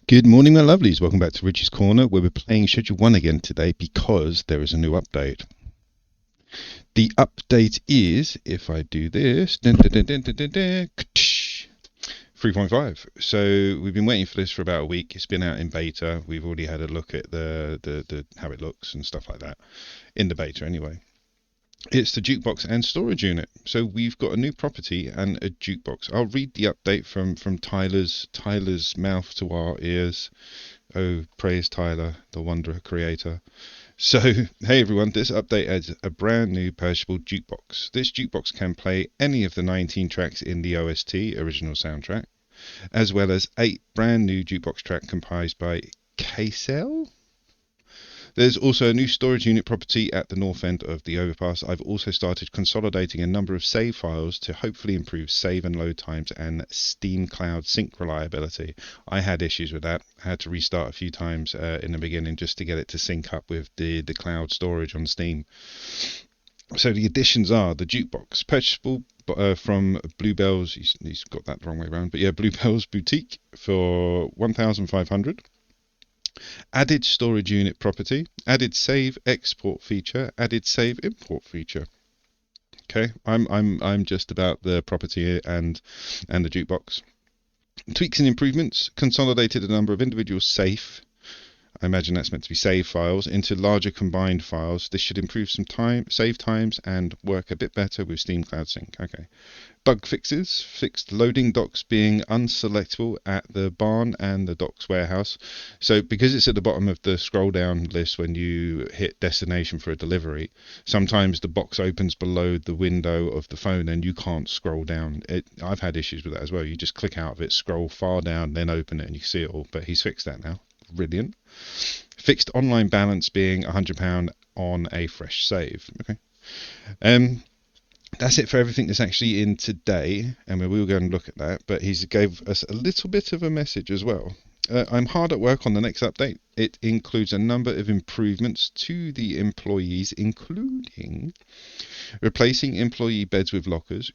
Good morning, my lovelies. Welcome back to Richie's Corner, where we're playing Schedule 1 again today because there is a new update. The update is, if I do this, 3.5. So we've been waiting for this for about a week. It's been out in beta. We've already had a look at the how it looks and stuff like that in the beta anyway. It's the jukebox and storage unit. So we've got a new property and a jukebox. I'll read the update from Tyler's mouth to our ears. Oh, praise Tyler, the wonder creator. So, hey everyone, this update adds a brand new purchasable jukebox. This jukebox can play any of the 19 tracks in the OST, original soundtrack, as well as 8 brand new jukebox tracks comprised by KCell. There's also a new storage unit property at the north end of the overpass. I've also started consolidating a number of save files to hopefully improve save and load times and Steam Cloud sync reliability. I had issues with that. I had to restart a few times in the beginning just to get it to sync up with the cloud storage on Steam. So the additions are the jukebox, purchasable from Bluebell's. He's got that the wrong way around, but yeah, Bluebell's Boutique for 1,500. Added storage unit property, added save export feature, added save import feature. Okay, I'm just about the property and the jukebox. Tweaks and improvements, consolidated a number of individual I imagine that's meant to be save files into larger combined files. This should improve some save times and work a bit better with Steam Cloud Sync. Okay. Bug fixes, fixed loading docks being unselectable at the barn and the docks warehouse. So because it's at the bottom of the scroll down list when you hit destination for a delivery, sometimes the box opens below the window of the phone and you can't scroll down. I've had issues with that as well. You just click out of it, scroll far down, then open it and you see it all. But he's fixed that now. Brilliant. Fixed online balance being £100 on a fresh save. Okay. That's it for everything that's actually in today, and we will go and look at that. But he's gave us a little bit of a message as well. I'm hard at work on the next update. It includes a number of improvements to the employees, including replacing employee beds with lockers.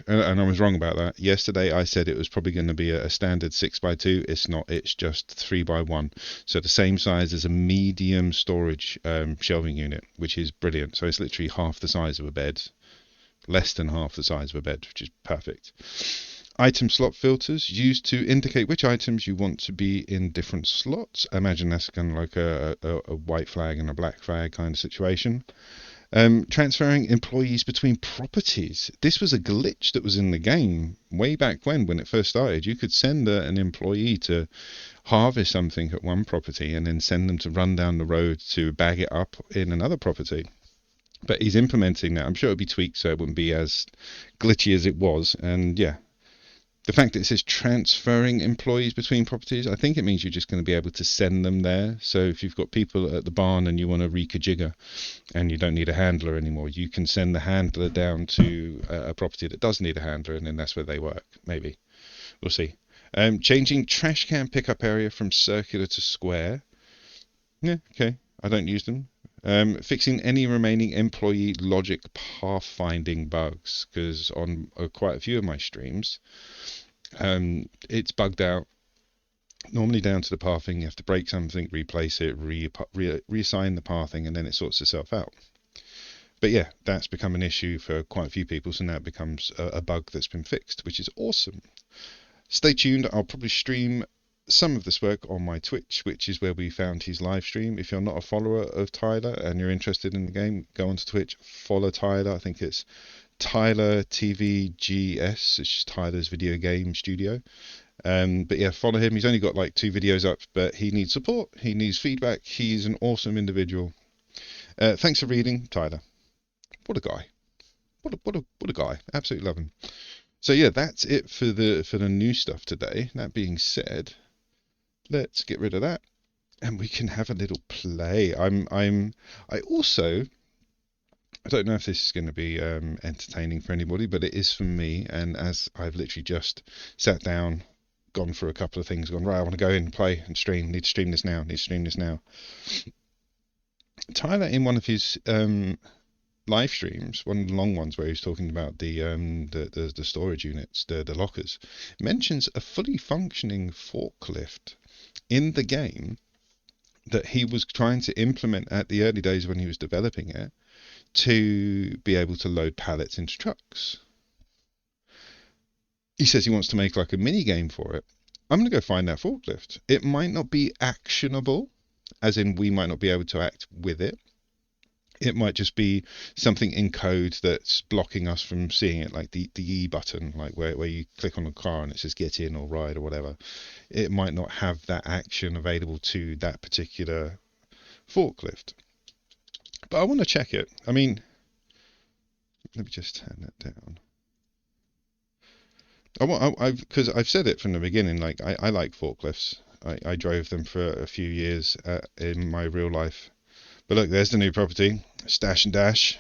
And I was wrong about that. Yesterday I said it was probably going to be a standard 6x2. It's not. It's just 3x1. So the same size as a medium storage shelving unit, which is brilliant. So it's literally half the size of a bed. Less than half the size of a bed, which is perfect. Item slot filters used to indicate which items you want to be in different slots. I imagine that's kind of like a white flag and a black flag kind of situation. Transferring employees between properties. This was a glitch that was in the game way back when it first started. You could send an employee to harvest something at one property and then send them to run down the road to bag it up in another property. But he's implementing that. I'm sure it'll be tweaked so it wouldn't be as glitchy as it was. And yeah, the fact that it says transferring employees between properties, I think it means you're just going to be able to send them there. So if you've got people at the barn and you want to rekajigger and you don't need a handler anymore, you can send the handler down to a property that does need a handler, and then that's where they work. Maybe. We'll see. Changing trash can pickup area from circular to square. Yeah, okay. I don't use them. Fixing any remaining employee logic pathfinding bugs, because on quite a few of my streams, it's bugged out. Normally down to the pathing, you have to break something, replace it, reassign the pathing, and then it sorts itself out. But yeah, that's become an issue for quite a few people, so now it becomes a bug that's been fixed, which is awesome. Stay tuned, I'll probably stream some of this work on my Twitch, which is where we found his live stream. If you're not a follower of Tyler and you're interested in the game, go onto Twitch, follow Tyler. I think it's Tyler TVGS, it's just Tyler's Video Game Studio. But yeah, follow him. He's only got like 2 videos up, but he needs support, he needs feedback. He's an awesome individual. Thanks for reading, Tyler. What a guy. What a guy. Absolutely love him. So yeah, that's it for the new stuff today. That being said, let's get rid of that, and we can have a little play. I don't know if this is going to be entertaining for anybody, but it is for me. And as I've literally just sat down, gone through a couple of things, gone right, I want to go in and play and stream. Need to stream this now. Tyler, in one of his live streams, one of the long ones where he's talking about the storage units, the lockers, mentions a fully functioning forklift in the game that he was trying to implement at the early days when he was developing it to be able to load pallets into trucks. He says he wants to make like a mini game for it. I'm going to go find that forklift. It might not be actionable, as in we might not be able to act with it. It might just be something in code that's blocking us from seeing it, like the E button, like where you click on a car and it says get in or ride or whatever. It might not have that action available to that particular forklift. But I want to check it. I mean, let me just turn that down. Because I've said it from the beginning, like I like forklifts. I drove them for a few years in my real life. But look, there's the new property, Stash and Dash,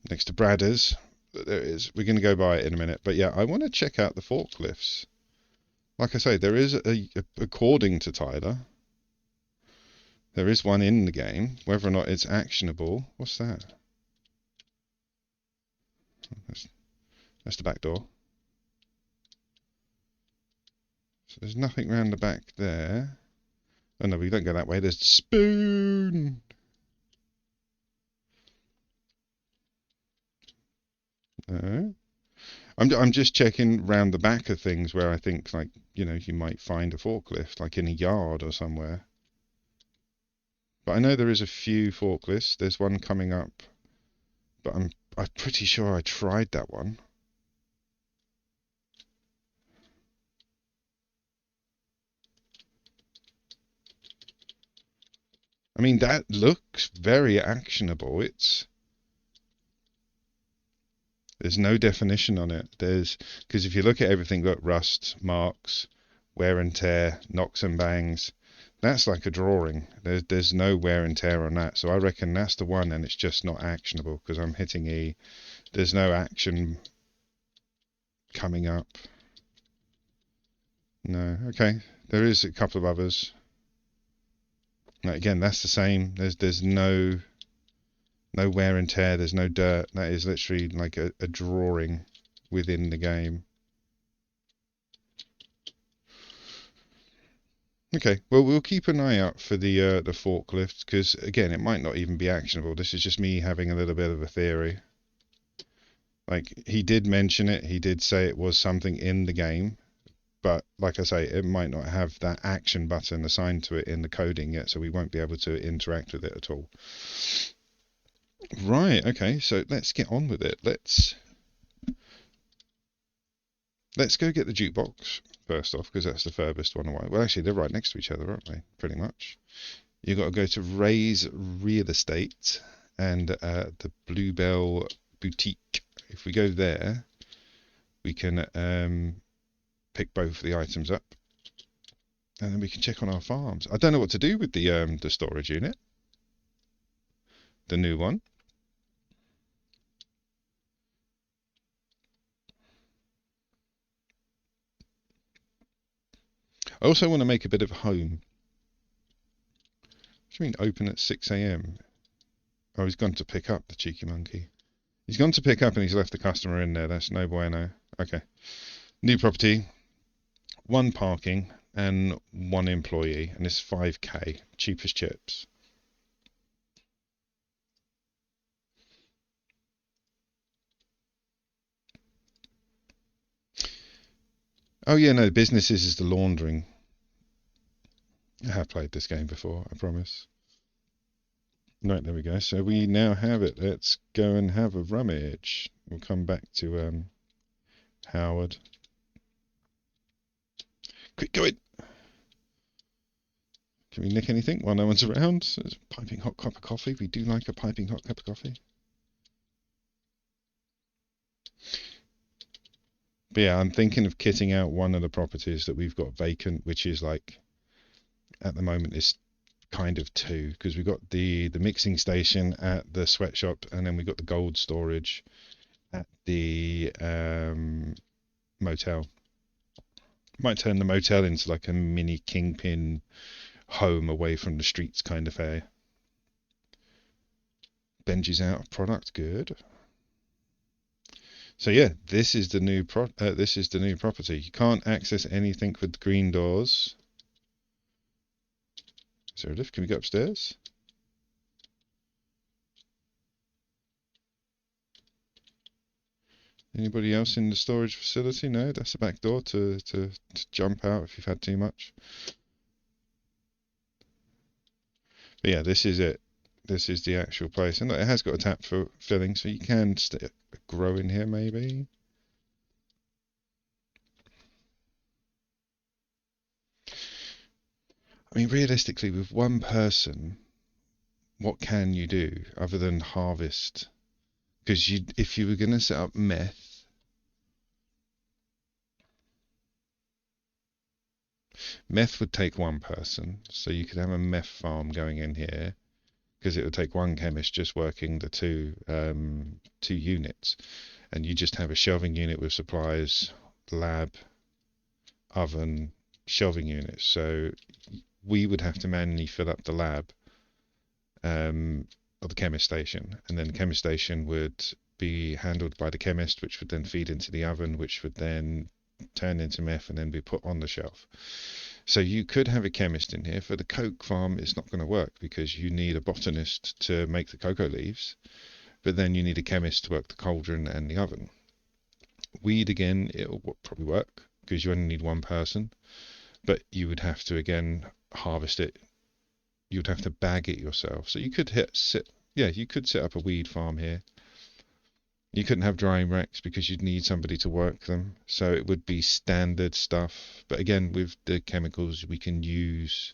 next to Bradders. There it is. We're going to go by it in a minute. But yeah, I want to check out the forklifts. Like I say, there is according to Tyler, there is one in the game. Whether or not it's actionable, what's that? That's the back door. So there's nothing around the back there. Oh no, we don't go that way. There's the spoon. No. I'm just checking round the back of things where I think, like, you know, you might find a forklift, like in a yard or somewhere. But I know there is a few forklifts. There's one coming up, but I'm pretty sure I tried that one. I mean, that looks very actionable. There's no definition on it. Because if you look at everything, look, rust, marks, wear and tear, knocks and bangs. That's like a drawing. There's no wear and tear on that. So I reckon that's the one, and it's just not actionable because I'm hitting E. There's no action coming up. No, okay. There is a couple of others. Now, again, that's the same. There's no wear and tear. There's no dirt. That is literally like a drawing within the game. Okay, well, we'll keep an eye out for the forklift, because again, it might not even be actionable. This is just me having a little bit of a theory. Like, he did mention it. He did say it was something in the game, but like I say, it might not have that action button assigned to it in the coding yet, so we won't be able to interact with it at all. Right, okay, so let's get on with it. Let's go get the jukebox first off, because that's the furthest one away. Well, actually, they're right next to each other, aren't they? Pretty much. You've got to go to Ray's Real Estate and the Bluebell Boutique. If we go there, we can pick both of the items up, and then we can check on our farms. I don't know what to do with the storage unit, the new one. I also want to make a bit of a home. What do you mean open at 6 a.m.? Oh, he's gone to pick up, the cheeky monkey. He's gone to pick up and he's left the customer in there. That's no bueno. Okay. New property, 1 parking and 1 employee, and it's 5k, cheap as chips. Oh yeah, no, businesses is the laundering. I have played this game before, I promise. Right, there we go. So we now have it. Let's go and have a rummage. We'll come back to Howard. Quick, go in! Can we nick anything while no one's around? It's a piping hot cup of coffee. We do like a piping hot cup of coffee. But yeah, I'm thinking of kitting out one of the properties that we've got vacant, which is like, at the moment, is kind of 2, because we've got the mixing station at the sweatshop, and then we've got the gold storage at the motel. Might turn the motel into like a mini Kingpin home away from the streets kind of area. Benji's out of product, good. So yeah, this is the new property. You can't access anything with green doors. Is there a lift? Can we go upstairs? Anybody else in the storage facility? No, that's the back door to jump out if you've had too much. But yeah, this is it. This is the actual place, and it has got a tap for filling, so you can grow in here maybe. I mean, realistically, with one person, what can you do other than harvest? Because if you were going to set up meth would take one person, so you could have a meth farm going in here, because it would take one chemist just working the two units, and you just have a shelving unit with supplies, lab, oven, shelving units. So we would have to manually fill up the lab, or the chemist station, and then the chemist station would be handled by the chemist, which would then feed into the oven, which would then turn into meth and then be put on the shelf. So you could have a chemist in here. For the coke farm, it's not going to work because you need a botanist to make the cocoa leaves, but then you need a chemist to work the cauldron and the oven. Weed, again, it'll probably work because you only need one person, but you would have to, again, harvest it. You'd have to bag it yourself. So you could you could set up a weed farm here. You couldn't have drying racks because you'd need somebody to work them. So it would be standard stuff. But again, with the chemicals, we can use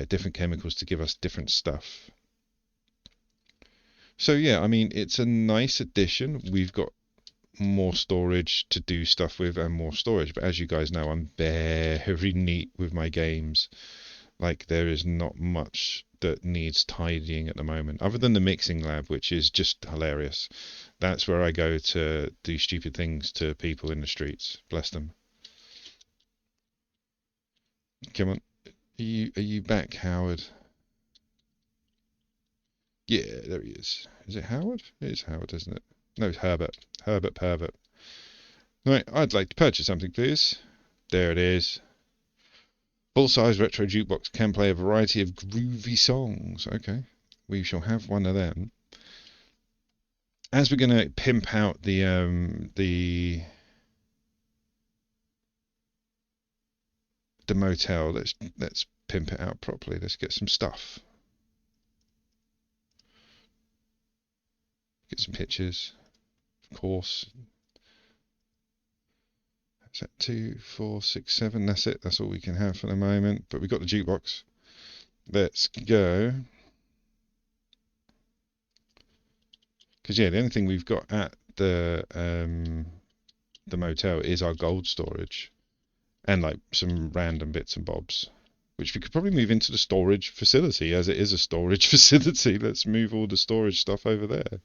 different chemicals to give us different stuff. So yeah, I mean, it's a nice addition. We've got more storage to do stuff with and more storage. But as you guys know, I'm very neat with my games. Like, there is not much that needs tidying at the moment, other than the mixing lab, which is just hilarious. That's where I go to do stupid things to people in the streets. Bless them. Come on. Are you back, Howard? Yeah, there he is. Is it Howard? It is Howard, isn't it? No, it's Herbert. Herbert Pervert. Right, I'd like to purchase something, please. There it is. Full-size retro jukebox can play a variety of groovy songs. Okay, we shall have one of them. As we're going to pimp out the motel, let's pimp it out properly. Let's get some stuff. Get some pictures, of course. Is that 2, 4, 6, 7? That's it. That's all we can have for the moment. But we've got the jukebox. Let's go. Because yeah, the only thing we've got at the motel is our gold storage and like some random bits and bobs, which we could probably move into the storage facility, as it is a storage facility. Let's move all the storage stuff over there.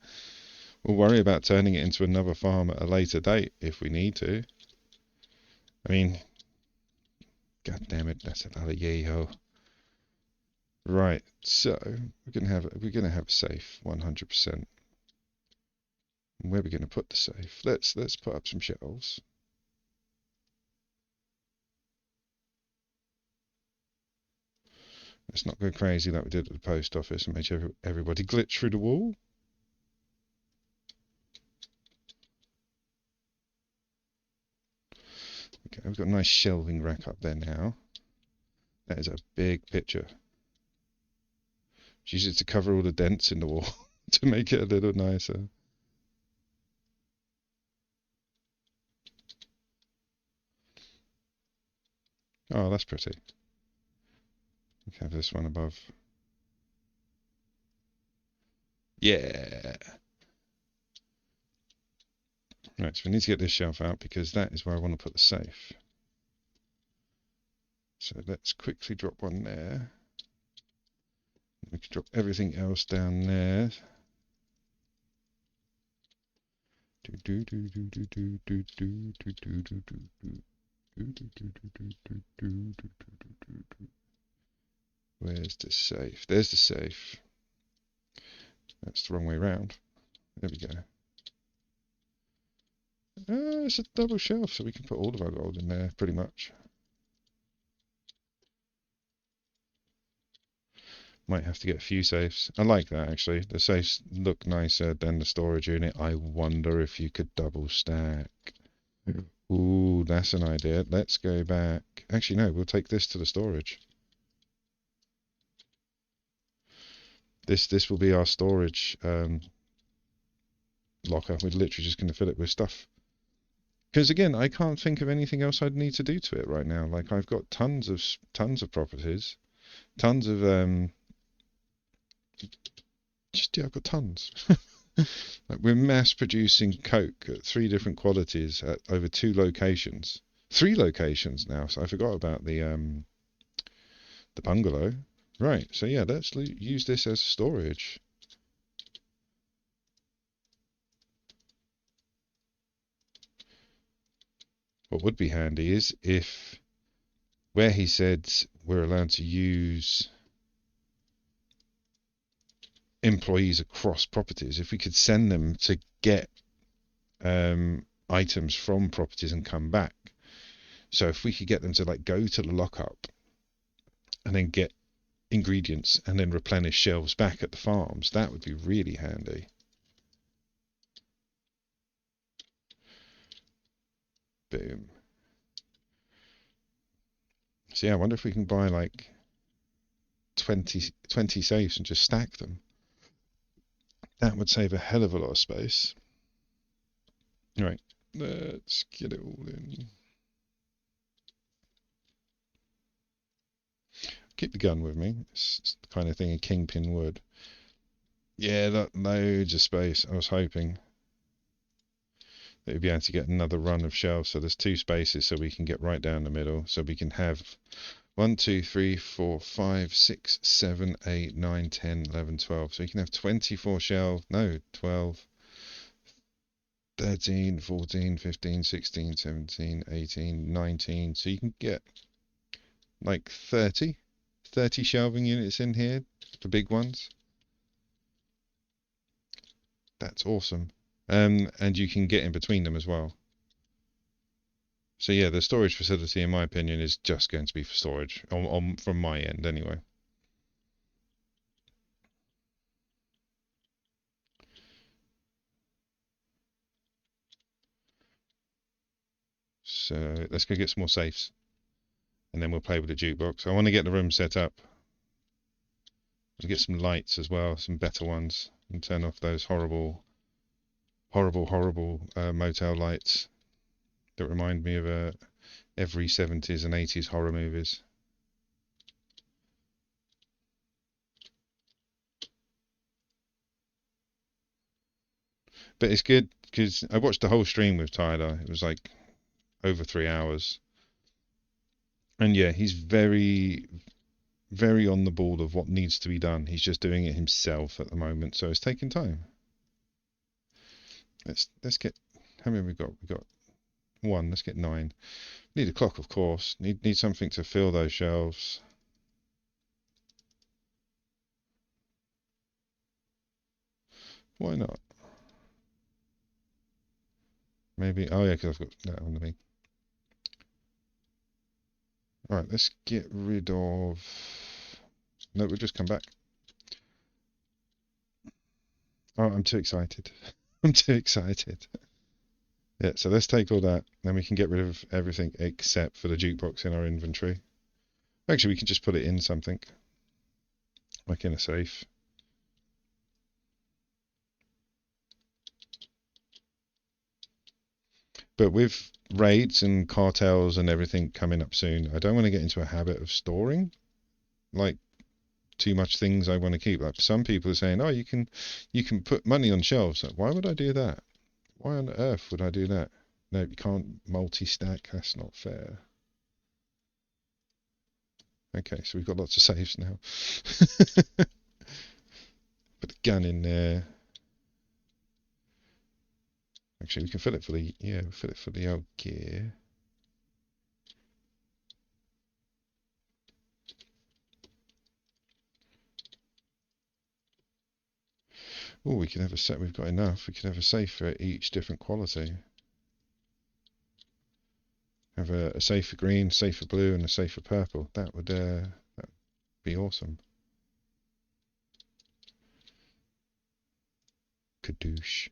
We'll worry about turning it into another farm at a later date if we need to. I mean, god damn it, that's another yee-ho. Right, so we're gonna have a safe 100%. Where are we gonna put the safe? Let's put up some shelves. Let's not go crazy like we did at the post office and make everybody glitch through the wall. Okay, we've got a nice shelving rack up there now. That is a big picture. Use it to cover all the dents in the wall to make it a little nicer. Oh, that's pretty. We can have this one above. Yeah. Right, so we need to get this shelf out because that is where I want to put the safe. So let's quickly drop one there. We can drop everything else down there. Where's the safe? There's the safe. That's the wrong way round. There we go. It's a double shelf, so we can put all of our gold in there, pretty much. Might have to get a few safes. I like that, actually. The safes look nicer than the storage unit. I wonder if you could double stack. Ooh, that's an idea. Let's go back. Actually, no, we'll take this to the storage. This will be our storage locker. We're literally just going to fill it with stuff. Because again, I can't think of anything else I'd need to do to it right now. Like I've got tons of properties, tons of just yeah, I've got tons. Like we're mass producing coke at 3 different qualities at over 2 locations, 3 locations now. So I forgot about the bungalow. Right. So yeah, let's use this as storage. What would be handy is if where he said we're allowed to use employees across properties, if we could send them to get items from properties and come back. So if we could get them to like go to the lockup and then get ingredients and then replenish shelves back at the farms, that would be really handy. Boom. So yeah, I wonder if we can buy like 20 safes and just stack them. That would save a hell of a lot of space. Right, let's get it all in. Keep the gun with me. It's the kind of thing a kingpin would. Yeah, loads of space. I was hoping that we'd be able to get another run of shelves. So there's 2 spaces, so we can get right down the middle. So we can have 1, 2, 3, 4, 5, 6, 7, 8, 9, 10, 11, 12. So you can have 24 shelves. No, 12. 13, 14, 15, 16, 17, 18, 19. So you can get like 30 shelving units in here, the big ones. That's awesome. And you can get in between them as well. So yeah, the storage facility, in my opinion, is just going to be for storage, from my end anyway. So let's go get some more safes, and then we'll play with the jukebox. I want to get the room set up. Let's get some lights as well, some better ones, and turn off those horrible motel lights that remind me of every 70s and 80s horror movies. But it's good because I watched the whole stream with Tyler. It was like over 3 hours. And yeah, he's very, very on the ball of what needs to be done. He's just doing it himself at the moment, so it's taking time. Let's get, how many have we got? We got 1. Let's get 9. Need a clock, of course. Need something to fill those shelves. Why not? Maybe. Oh yeah, because I've got that on me. All right, let's get rid of. No, we'll just come back. Oh, I'm too excited. I'm too excited. Yeah, so let's take all that. Then we can get rid of everything except for the jukebox in our inventory. Actually, we can just put it in something, like in a safe. But with raids and cartels and everything coming up soon, I don't want to get into a habit of storing like too much things I want to keep. Like some people are saying, "Oh, you can put money on shelves." Like, why would I do that? Why on earth would I do that? No, you can't multi-stack. That's not fair. Okay, so we've got lots of safes now. Put the gun in there. Actually, we can fill it for the fill it for the old gear. Oh, we can have a set. We've got enough. We can have a safe for each different quality. Have a safer green, safer blue, and a safer purple. That would be awesome. Kadoosh.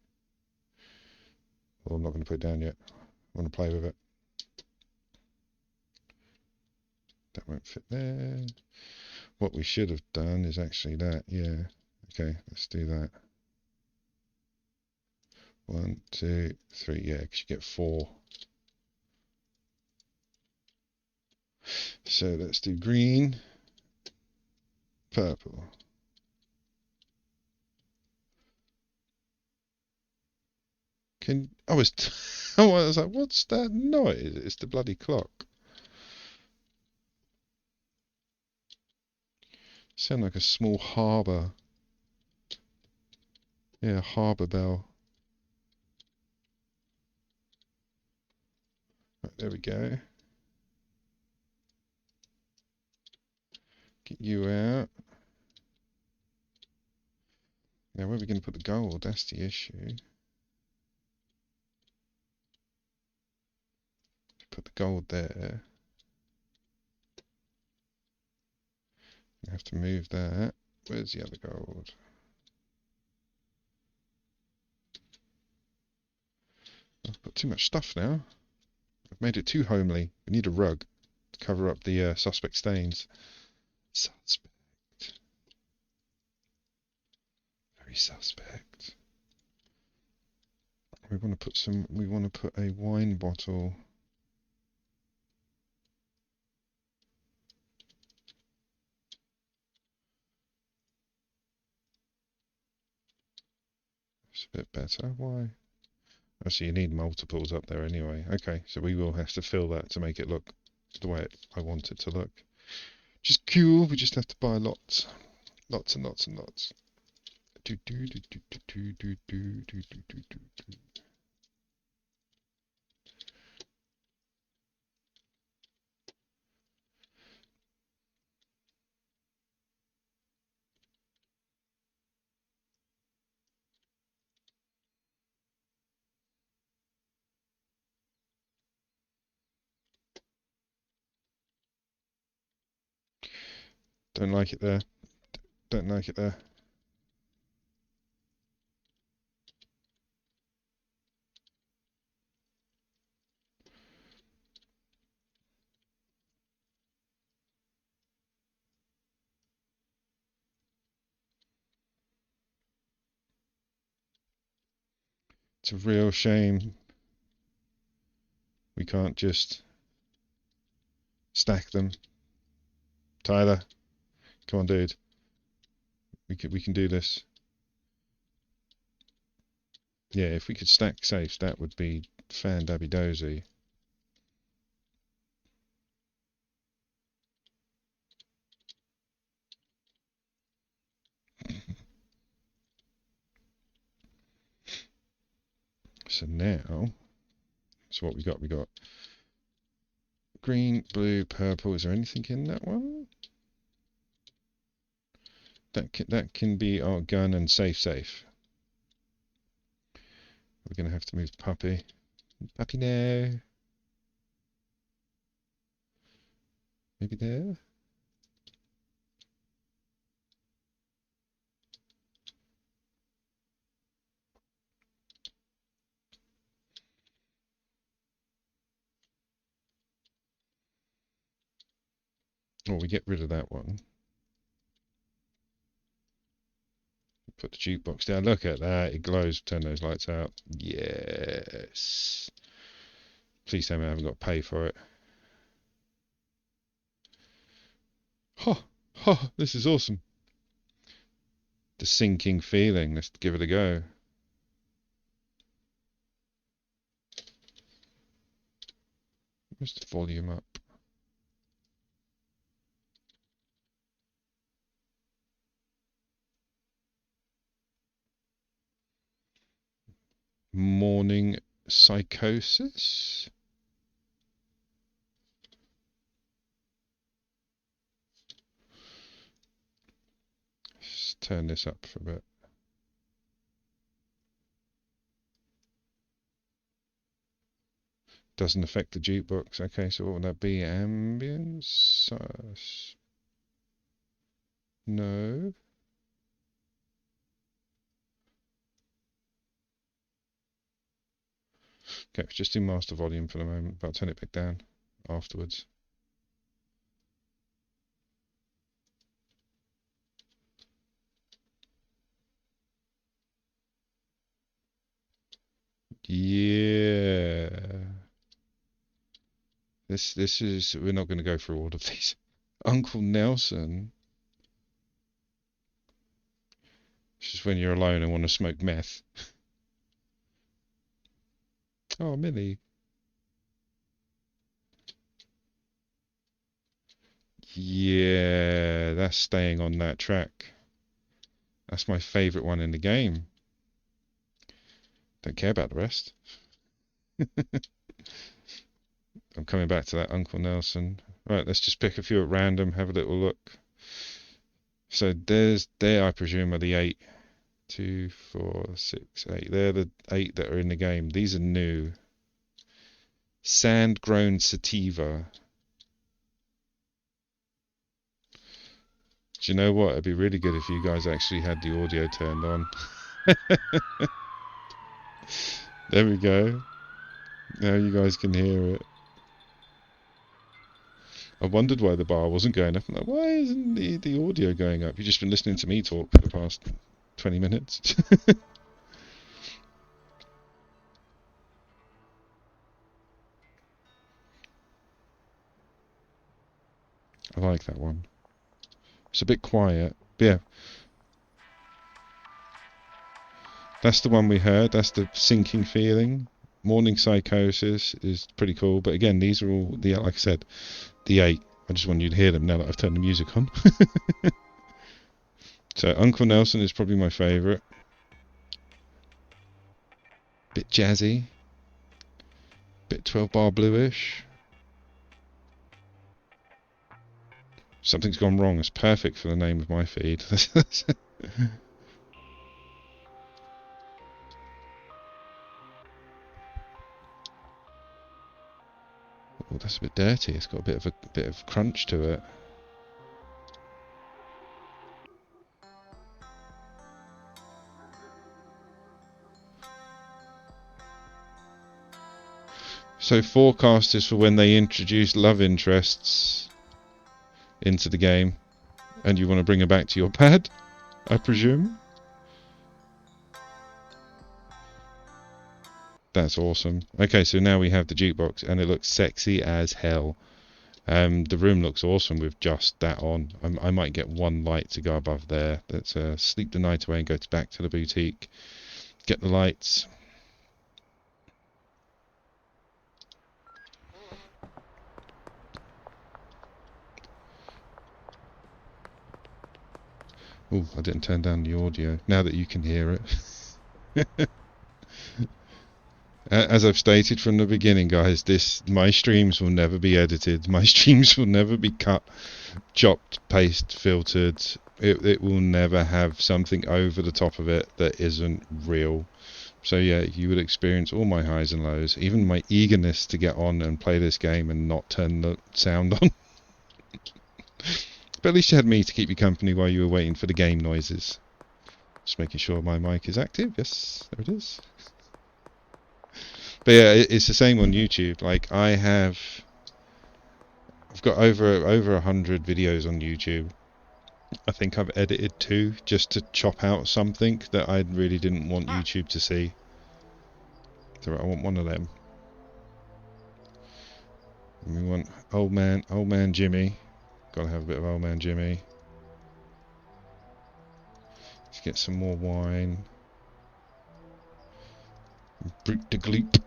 Well, I'm not going to put it down yet. I want to play with it. That won't fit there. What we should have done is actually that. Yeah. Okay, let's do that. 1, 2, 3. Yeah, because you get 4. So let's do green, purple. I was I was like, what's that noise? It's the bloody clock. Sound like a small harbour. Yeah, harbour bell. Right, there we go. Get you out. Now, where are we going to put the gold? That's the issue. Put the gold there. I have to move that. Where's the other gold? I've got too much stuff now. I've made it too homely. We need a rug to cover up the suspect stains. Suspect. Very suspect. We want to put some. We want to put a wine bottle. It's a bit better. Why? Actually, you need multiples up there anyway. Okay, so we will have to fill that to make it look the way I want it to look. Just cool. We just have to buy lots, lots and lots and lots. Do do do do do do do do do do do do. Don't like it there. Don't like it there. It's a real shame we can't just stack them. Tyler, come on, dude. We can do this. Yeah, if we could stack safes, that would be fan-dabby-dozy. So now, so what we got? We got green, blue, purple. Is there anything in that one? That can be our gun and safe. We're gonna have to move puppy. Puppy now. Maybe there. Or we get rid of that one. Put the jukebox down. Look at that. It glows. Turn those lights out. Yes. Please tell me I haven't got to pay for it. Ha! Ha! This is awesome. The sinking feeling. Let's give it a go. Where's the volume up? Morning psychosis? Let's turn this up for a bit. doesn't affect the jukebox. Okay, so what would that be? Ambience? No. Okay, just do master volume for the moment, but I'll turn it back down afterwards. Yeah. This is, we're not going to go through all of these. Uncle Nelson. This is when you're alone and want to smoke meth. Oh, Millie. Yeah, that's staying on that track. That's my favourite one in the game. Don't care about the rest. I'm coming back to that Uncle Nelson. Right, let's just pick a few at random, have a little look. So there I presume are the 8. 2, 4, 6, 8. They're the 8 that are in the game. These are new. Sand-grown sativa. Do you know what? It'd be really good if you guys actually had the audio turned on. There we go. Now you guys can hear it. I wondered why the bar wasn't going up. I'm like, why isn't the audio going up? You've just been listening to me talk for the past 20 minutes. I like that one. It's a bit quiet. But yeah. That's the one we heard. That's the sinking feeling. Morning Psychosis is pretty cool. But again, these are all, like I said, the 8. I just want you to hear them now that I've turned the music on. So Uncle Nelson is probably my favourite. Bit jazzy. Bit 12-bar bluish. Something's gone wrong. It's perfect for the name of my feed. Oh, that's a bit dirty. It's got a bit of crunch to it. So forecast is for when they introduce love interests into the game, and you want to bring her back to your pad, I presume. That's awesome. Okay, so now we have the jukebox, and it looks sexy as hell. The room looks awesome with just that on. I might get one light to go above there. Let's sleep the night away and go back to the boutique. Get the lights. Oh, I didn't turn down the audio. Now that you can hear it. As I've stated from the beginning, guys, my streams will never be edited. My streams will never be cut, chopped, paste, filtered. It will never have something over the top of it that isn't real. So yeah, you would experience all my highs and lows, even my eagerness to get on and play this game and not turn the sound on. But at least you had me to keep you company while you were waiting for the game noises. Just making sure my mic is active. Yes, there it is. But yeah, it's the same on YouTube. Like I've got over 100 videos on YouTube. I think I've edited 2 just to chop out something that I really didn't want YouTube to see. So I want one of them. And we want old man Jimmy. Gotta have a bit of old man Jimmy. Let's get some more wine. Brute de Gloop.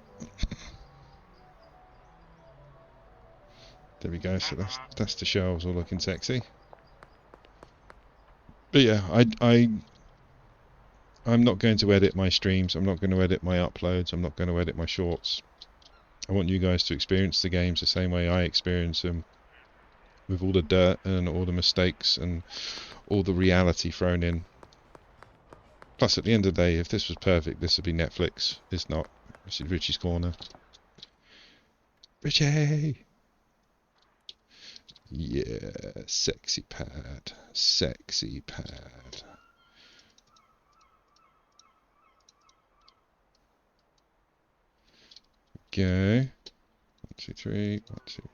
There we go. So that's the shelves all looking sexy. But yeah, I'm not going to edit my streams. I'm not going to edit my uploads. I'm not going to edit my shorts. I want you guys to experience the games the same way I experience them, with all the dirt and all the mistakes and all the reality thrown in. Plus, at the end of the day, if this was perfect, this would be Netflix. It's not. This is Richie's Corner. Richie! Yeah, sexy pad. Sexy pad. Go. 1, 2, 3. 1, 2. Try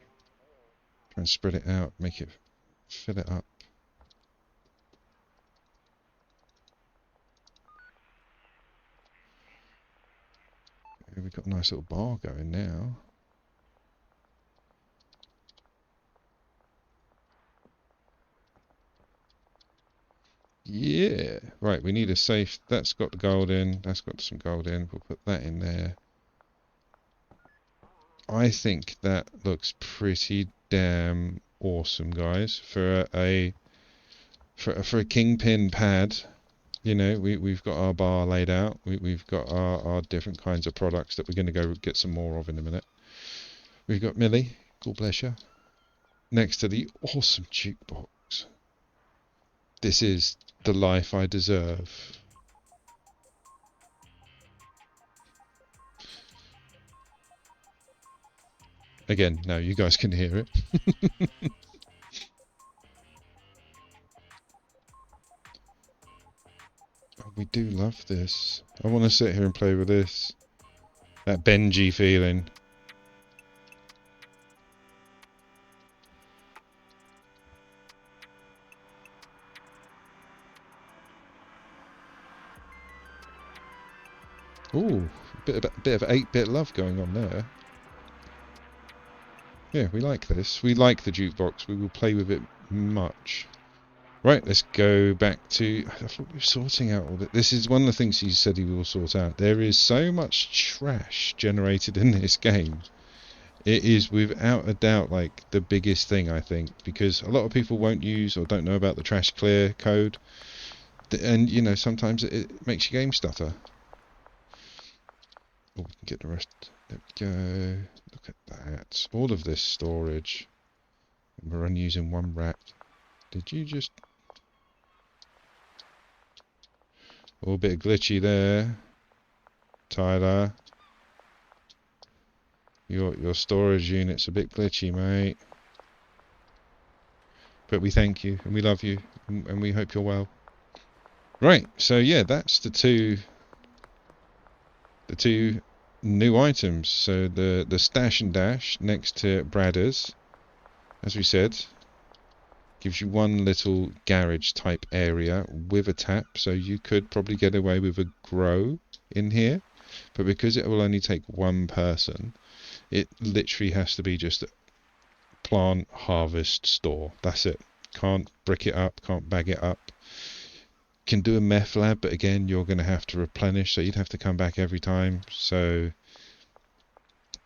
and spread it out, make it fill it up. We've got a nice little bar going now. Yeah. Right, we need a safe. That's got the gold in. That's got some gold in. We'll put that in there. I think that looks pretty damn awesome, guys. For a kingpin pad, you know, we've got our bar laid out. We've got our different kinds of products that we're going to go get some more of in a minute. We've got Millie, God bless you, next to the awesome jukebox. This is the life I deserve. Again, now you guys can hear it. Oh, we do love this. I want to sit here and play with this. That Benji feeling. Ooh, bit of 8-bit love going on there. Yeah, we like this. We like the jukebox. We will play with it much. Right, let's go back to... I thought we were sorting out all that. This is one of the things he said he will sort out. There is so much trash generated in this game. It is without a doubt like the biggest thing, I think, because a lot of people won't use or don't know about the trash clear code. And, you know, sometimes it makes your game stutter. Oh, we can get the rest. There we go. Look at that. All of this storage. And we're only using one rack. Did you just... Oh, a bit of glitchy there. Tyler. Your storage unit's a bit glitchy, mate. But we thank you, and we love you, and we hope you're well. Right, so yeah, that's the two new items. So the stash and dash next to Bradders, as we said, gives you one little garage type area with a tap, so you could probably get away with a grow in here, but because it will only take one person, it literally has to be just a plant harvest store. That's it. Can't brick it up, can't bag it up. Can do a meth lab, but again, you're going to have to replenish, so you'd have to come back every time. So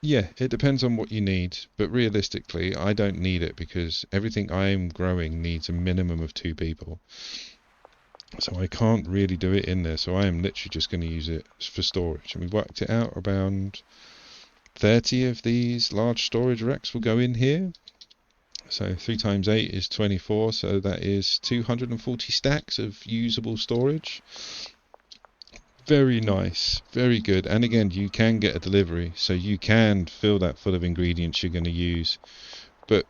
yeah, it depends on what you need, but realistically, I don't need it because everything I'm growing needs a minimum of 2 people. So I can't really do it in there, so I am literally just going to use it for storage. And we worked it out, around 30 of these large storage racks will go in here. So 3 times 8 is 24, so that is 240 stacks of usable storage. Very nice, very good. And again, you can get a delivery, so you can fill that full of ingredients you're going to use. But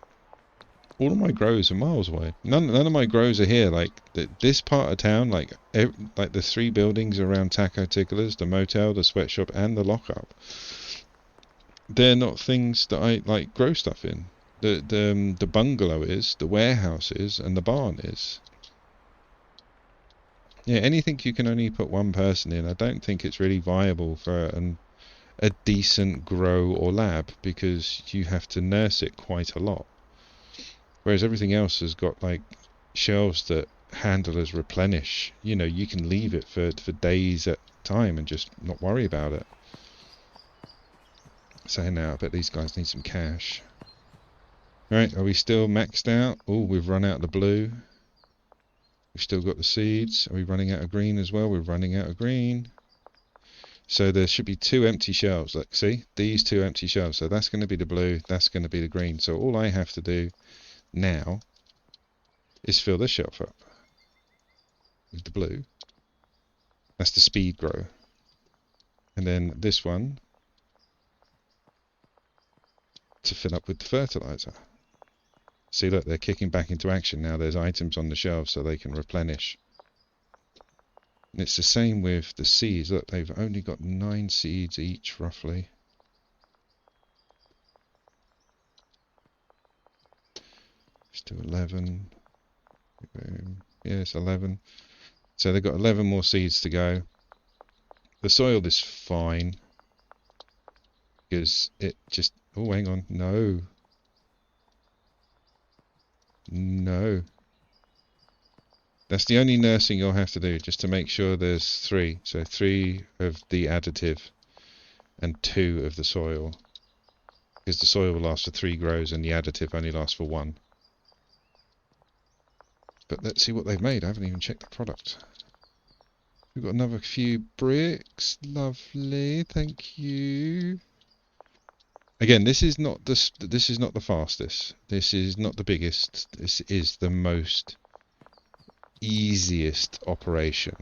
all of my grows are miles away. None of my grows are here. Like this part of town, like the 3 buildings around Taco Ticklers, the motel, the sweatshop, and the lockup. They're not things that I like grow stuff in. The bungalow is, the warehouse is, and the barn is. Yeah, anything you can only put one person in, I don't think it's really viable for a decent grow or lab, because you have to nurse it quite a lot. Whereas everything else has got like shelves that handlers replenish. You know, you can leave it for days at a time and just not worry about it. So now, I bet these guys need some cash. Right, are we still maxed out? Oh, we've run out of the blue. We've still got the seeds. Are we running out of green as well? We're running out of green. So there should be 2 empty shelves. Look, see? These 2 empty shelves. So that's going to be the blue, that's going to be the green. So all I have to do now is fill this shelf up with the blue. That's the speed grow. And then this one to fill up with the fertilizer. See, look, they're kicking back into action now. There's items on the shelves so they can replenish. And it's the same with the seeds. Look, they've only got 9 seeds each, roughly. Still 11. Yeah, it's 11. So they've got 11 more seeds to go. The soil is fine. Because it just... Oh, hang on. No. No. That's the only nursing you'll have to do, just to make sure there's 3. So 3 of the additive and 2 of the soil. Because the soil will last for 3 grows and the additive only lasts for 1. But let's see what they've made. I haven't even checked the product. We've got another few bricks. Lovely. Thank you. Again, this is not the fastest. This is not the biggest. This is the most easiest operation.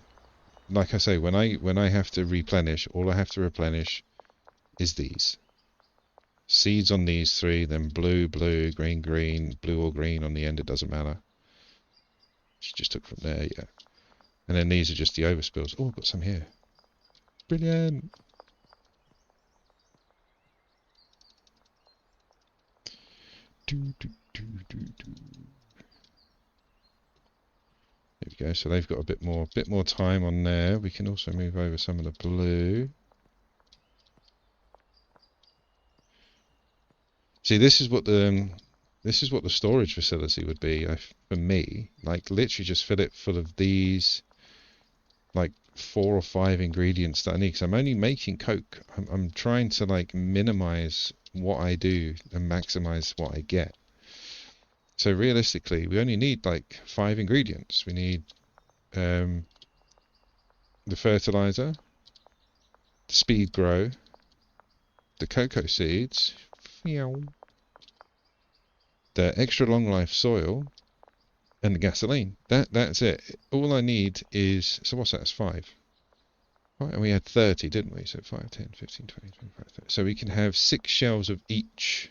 Like I say, when I have to replenish, all I have to replenish is these. Seeds on these 3, then blue, blue, green, green, blue or green on the end, it doesn't matter. She just took from there, yeah. And then these are just the overspills. Oh, I've got some here. Brilliant! There we go. So they've got a bit more time on there. We can also move over some of the blue. See, this is what the storage facility would be for me. Like literally just fill it full of these, like 4 or 5 ingredients that I need. Because I'm only making Coke. I'm trying to like minimize what I do and maximize what I get. So realistically, we only need like 5 ingredients. We need the fertilizer, the speed grow, the cocoa seeds, the extra long life soil, and the gasoline. That's it. All I need is... So what's that? That's 5. Right, and we had 30, didn't we? So 5, 10, 15, 20, 25, 30. So we can have 6 shelves of each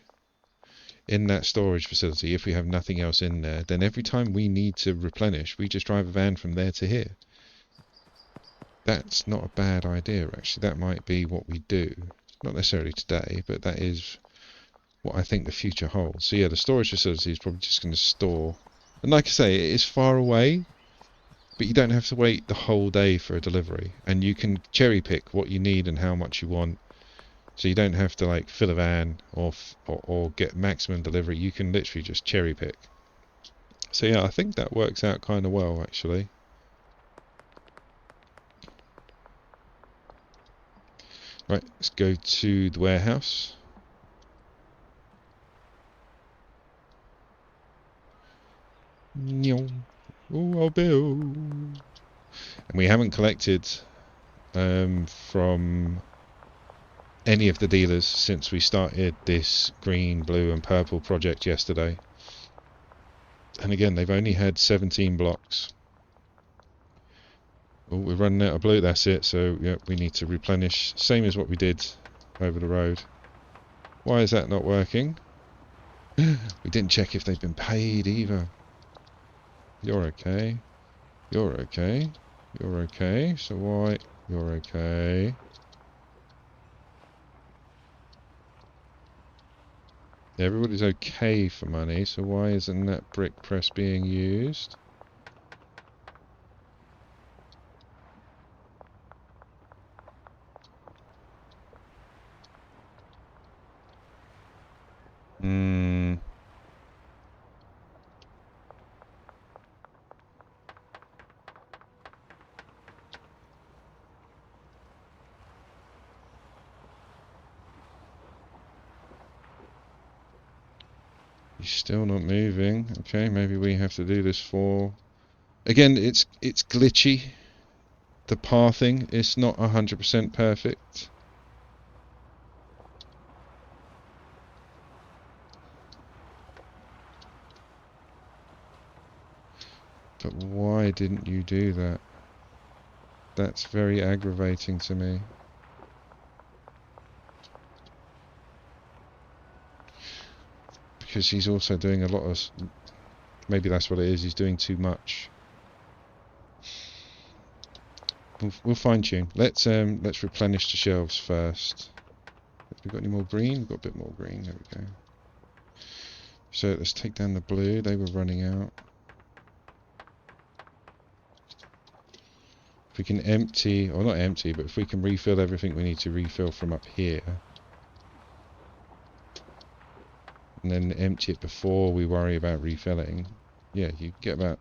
in that storage facility if we have nothing else in there. Then every time we need to replenish, we just drive a van from there to here. That's not a bad idea, actually. That might be what we do. Not necessarily today, but that is what I think the future holds. So yeah, the storage facility is probably just going to store. And like I say, it is far away, but you don't have to wait the whole day for a delivery. And you can cherry pick what you need and how much you want. So you don't have to like fill a van or get maximum delivery. You can literally just cherry pick. So yeah, I think that works out kind of well, actually. Right, let's go to the warehouse. Oh, our bill. And we haven't collected from any of the dealers since we started this green, blue and purple project yesterday. And again, they've only had 17 blocks. Oh, we're running out of blue, that's it. So yeah, we need to replenish. Same as what we did over the road. Why is that not working? We didn't check if they've been paid either. You're okay. You're okay. You're okay. So why? You're okay. Everybody's okay for money, so why isn't that brick press being used? Hmm. He's still not moving. Okay, maybe we have to do this for... Again, it's glitchy. The pathing is not 100% perfect. But why didn't you do that? That's very aggravating to me. because he's also doing a lot of... Maybe that's what it is, he's doing too much. We'll fine-tune. Let's replenish the shelves first. Have we got any more green? We've got a bit more green, there we go. So let's take down the blue, they were running out. If we can empty, or not empty, but if we can refill everything we need to refill from up here, and then empty it before we worry about refilling, yeah, you get about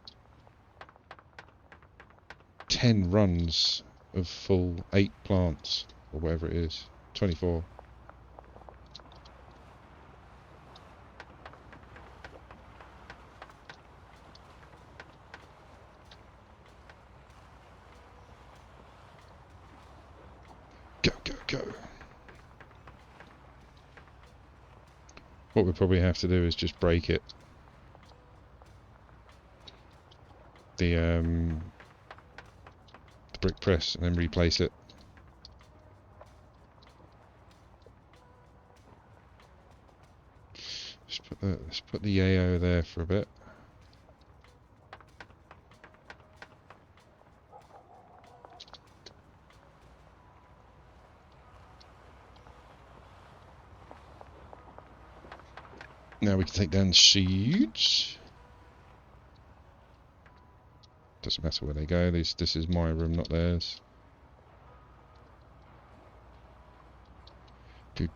10 runs of full 8 plants, or whatever it is, 24. Go, go, go. What we probably have to do is just break it. The brick press and then replace it. Let's put the yayo there for a bit. Now we can take down the seeds. Doesn't matter where they go. This is my room, not theirs. 1,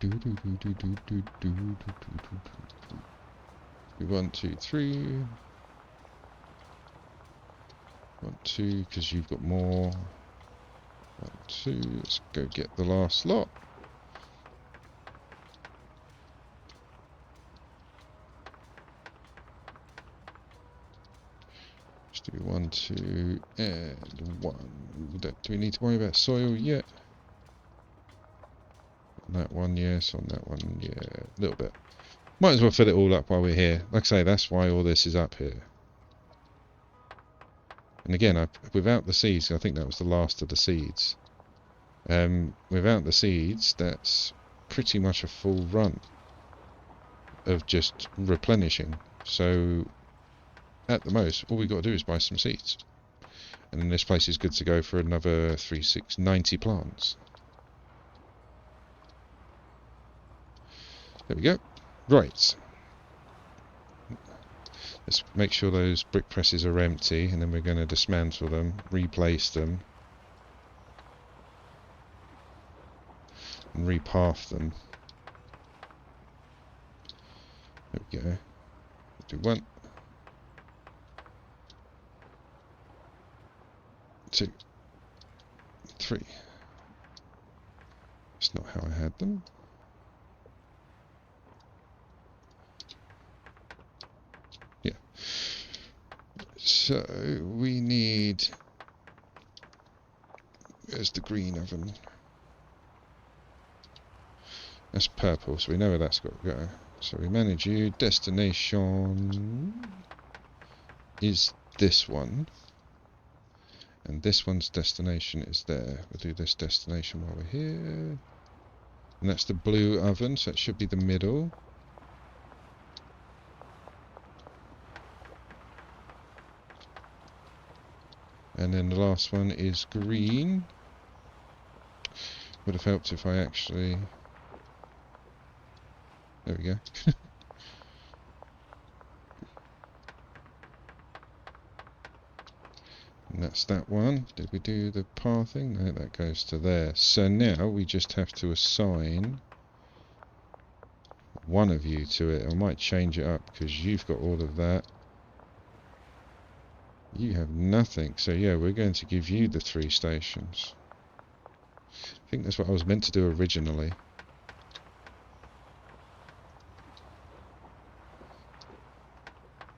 2, 3. 1, 2, because you've got more. 1, 2. Let's go get the last lot. Let's do 1, 2, and 1. Do we need to worry about soil yet? On that one, yes. On that one, yeah. A little bit. Might as well fill it all up while we're here. Like I say, that's why all this is up here. And again, without the seeds, I think that was the last of the seeds. Without the seeds, that's pretty much a full run of just replenishing. So, at the most, all we've got to do is buy some seeds. And then this place is good to go for another 3, 6, 90 plants. There we go. Right. Let's make sure those brick presses are empty, and then we're going to dismantle them, replace them, and repath them. There we go. Do 1, 2, 3. That's not how I had them. Yeah. So we need... Where's the green oven? That's purple, so we know where that's got to go. So we manage you. Destination is this one. And this one's destination is there. We'll do this destination while we're here. And that's the blue oven, so it should be the middle. And then the last one is green. Would have helped if I actually... There we go. And that's that one. Did we do the pathing? No, that goes to there. So now we just have to assign one of you to it. I might change it up because you've got all of that. You have nothing. So yeah, we're going to give you the 3 stations. I think that's what I was meant to do originally.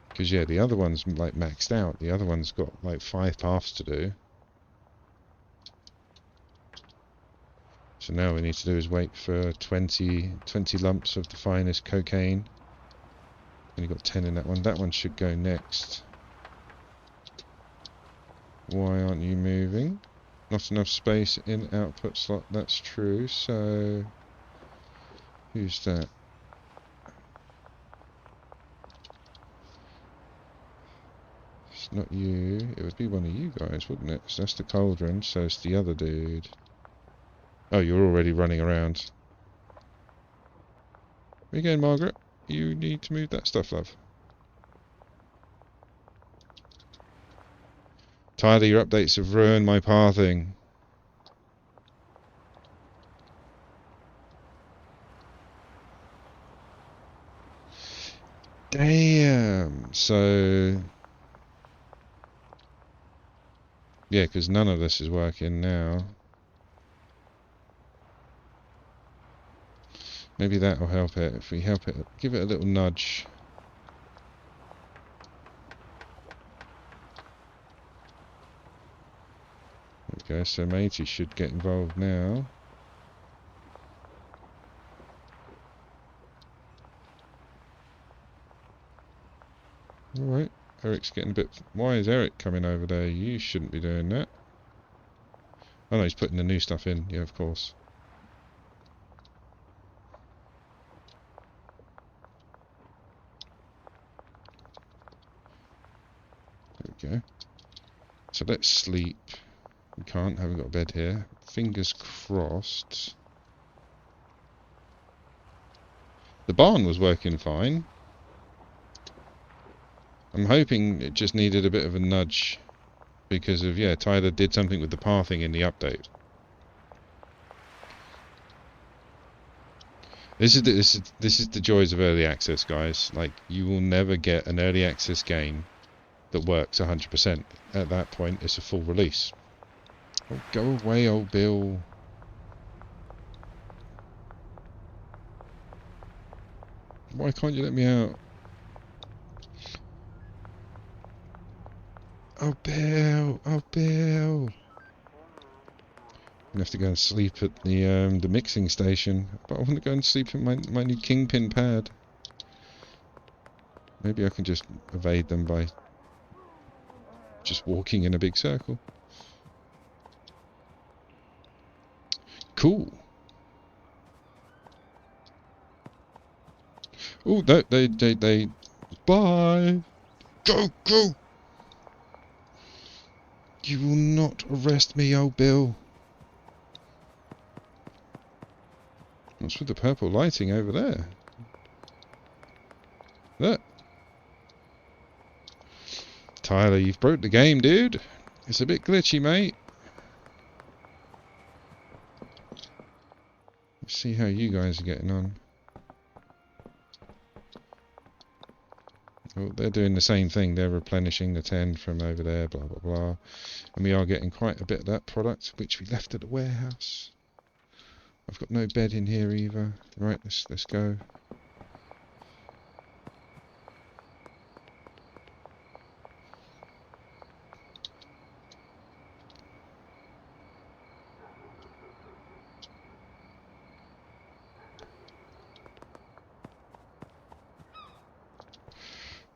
Because yeah, the other one's like maxed out. The other one's got like 5 paths to do. So now we need to do is wait for 20 lumps of the finest cocaine. And you've got 10 in that one. That one should go next. Why aren't you moving? Not enough space in output slot. That's true. So who's that? It's not you. It would be one of you guys, wouldn't it? So that's the cauldron, so it's the other dude. Oh, you're already running around. Where you going, Margaret? You need to move that stuff, love. Tyler, your updates have ruined my pathing. Damn. So... yeah, because none of this is working now. Maybe that'll help it. If we help it, give it a little nudge. There we go, so matey should get involved now. Alright, Eric's getting a bit... why is Eric coming over there? You shouldn't be doing that. Oh no, he's putting the new stuff in. Yeah, of course. There we go. So let's sleep. We can't, haven't got a bed here. Fingers crossed. The barn was working fine. I'm hoping it just needed a bit of a nudge because of, yeah, Tyler did something with the pathing in the update. This is the joys of early access, guys. Like, you will never get an early access game that works 100%. At that point, it's a full release. Oh, go away, old Bill. Why can't you let me out? Oh, Bill! Oh, Bill! I'm gonna have to go and sleep at the mixing station. But I want to go and sleep in my new Kingpin pad. Maybe I can just evade them by just walking in a big circle. Cool. Oh, no, they... Bye! Go, go! You will not arrest me, old Bill. What's with the purple lighting over there? Look. Tyler, you've broke the game, dude. It's a bit glitchy, mate. Let's see how you guys are getting on. Oh, they're doing the same thing. They're replenishing the 10 from over there, blah, blah, blah. And we are getting quite a bit of that product, which we left at the warehouse. I've got no bed in here either. Right, let's go.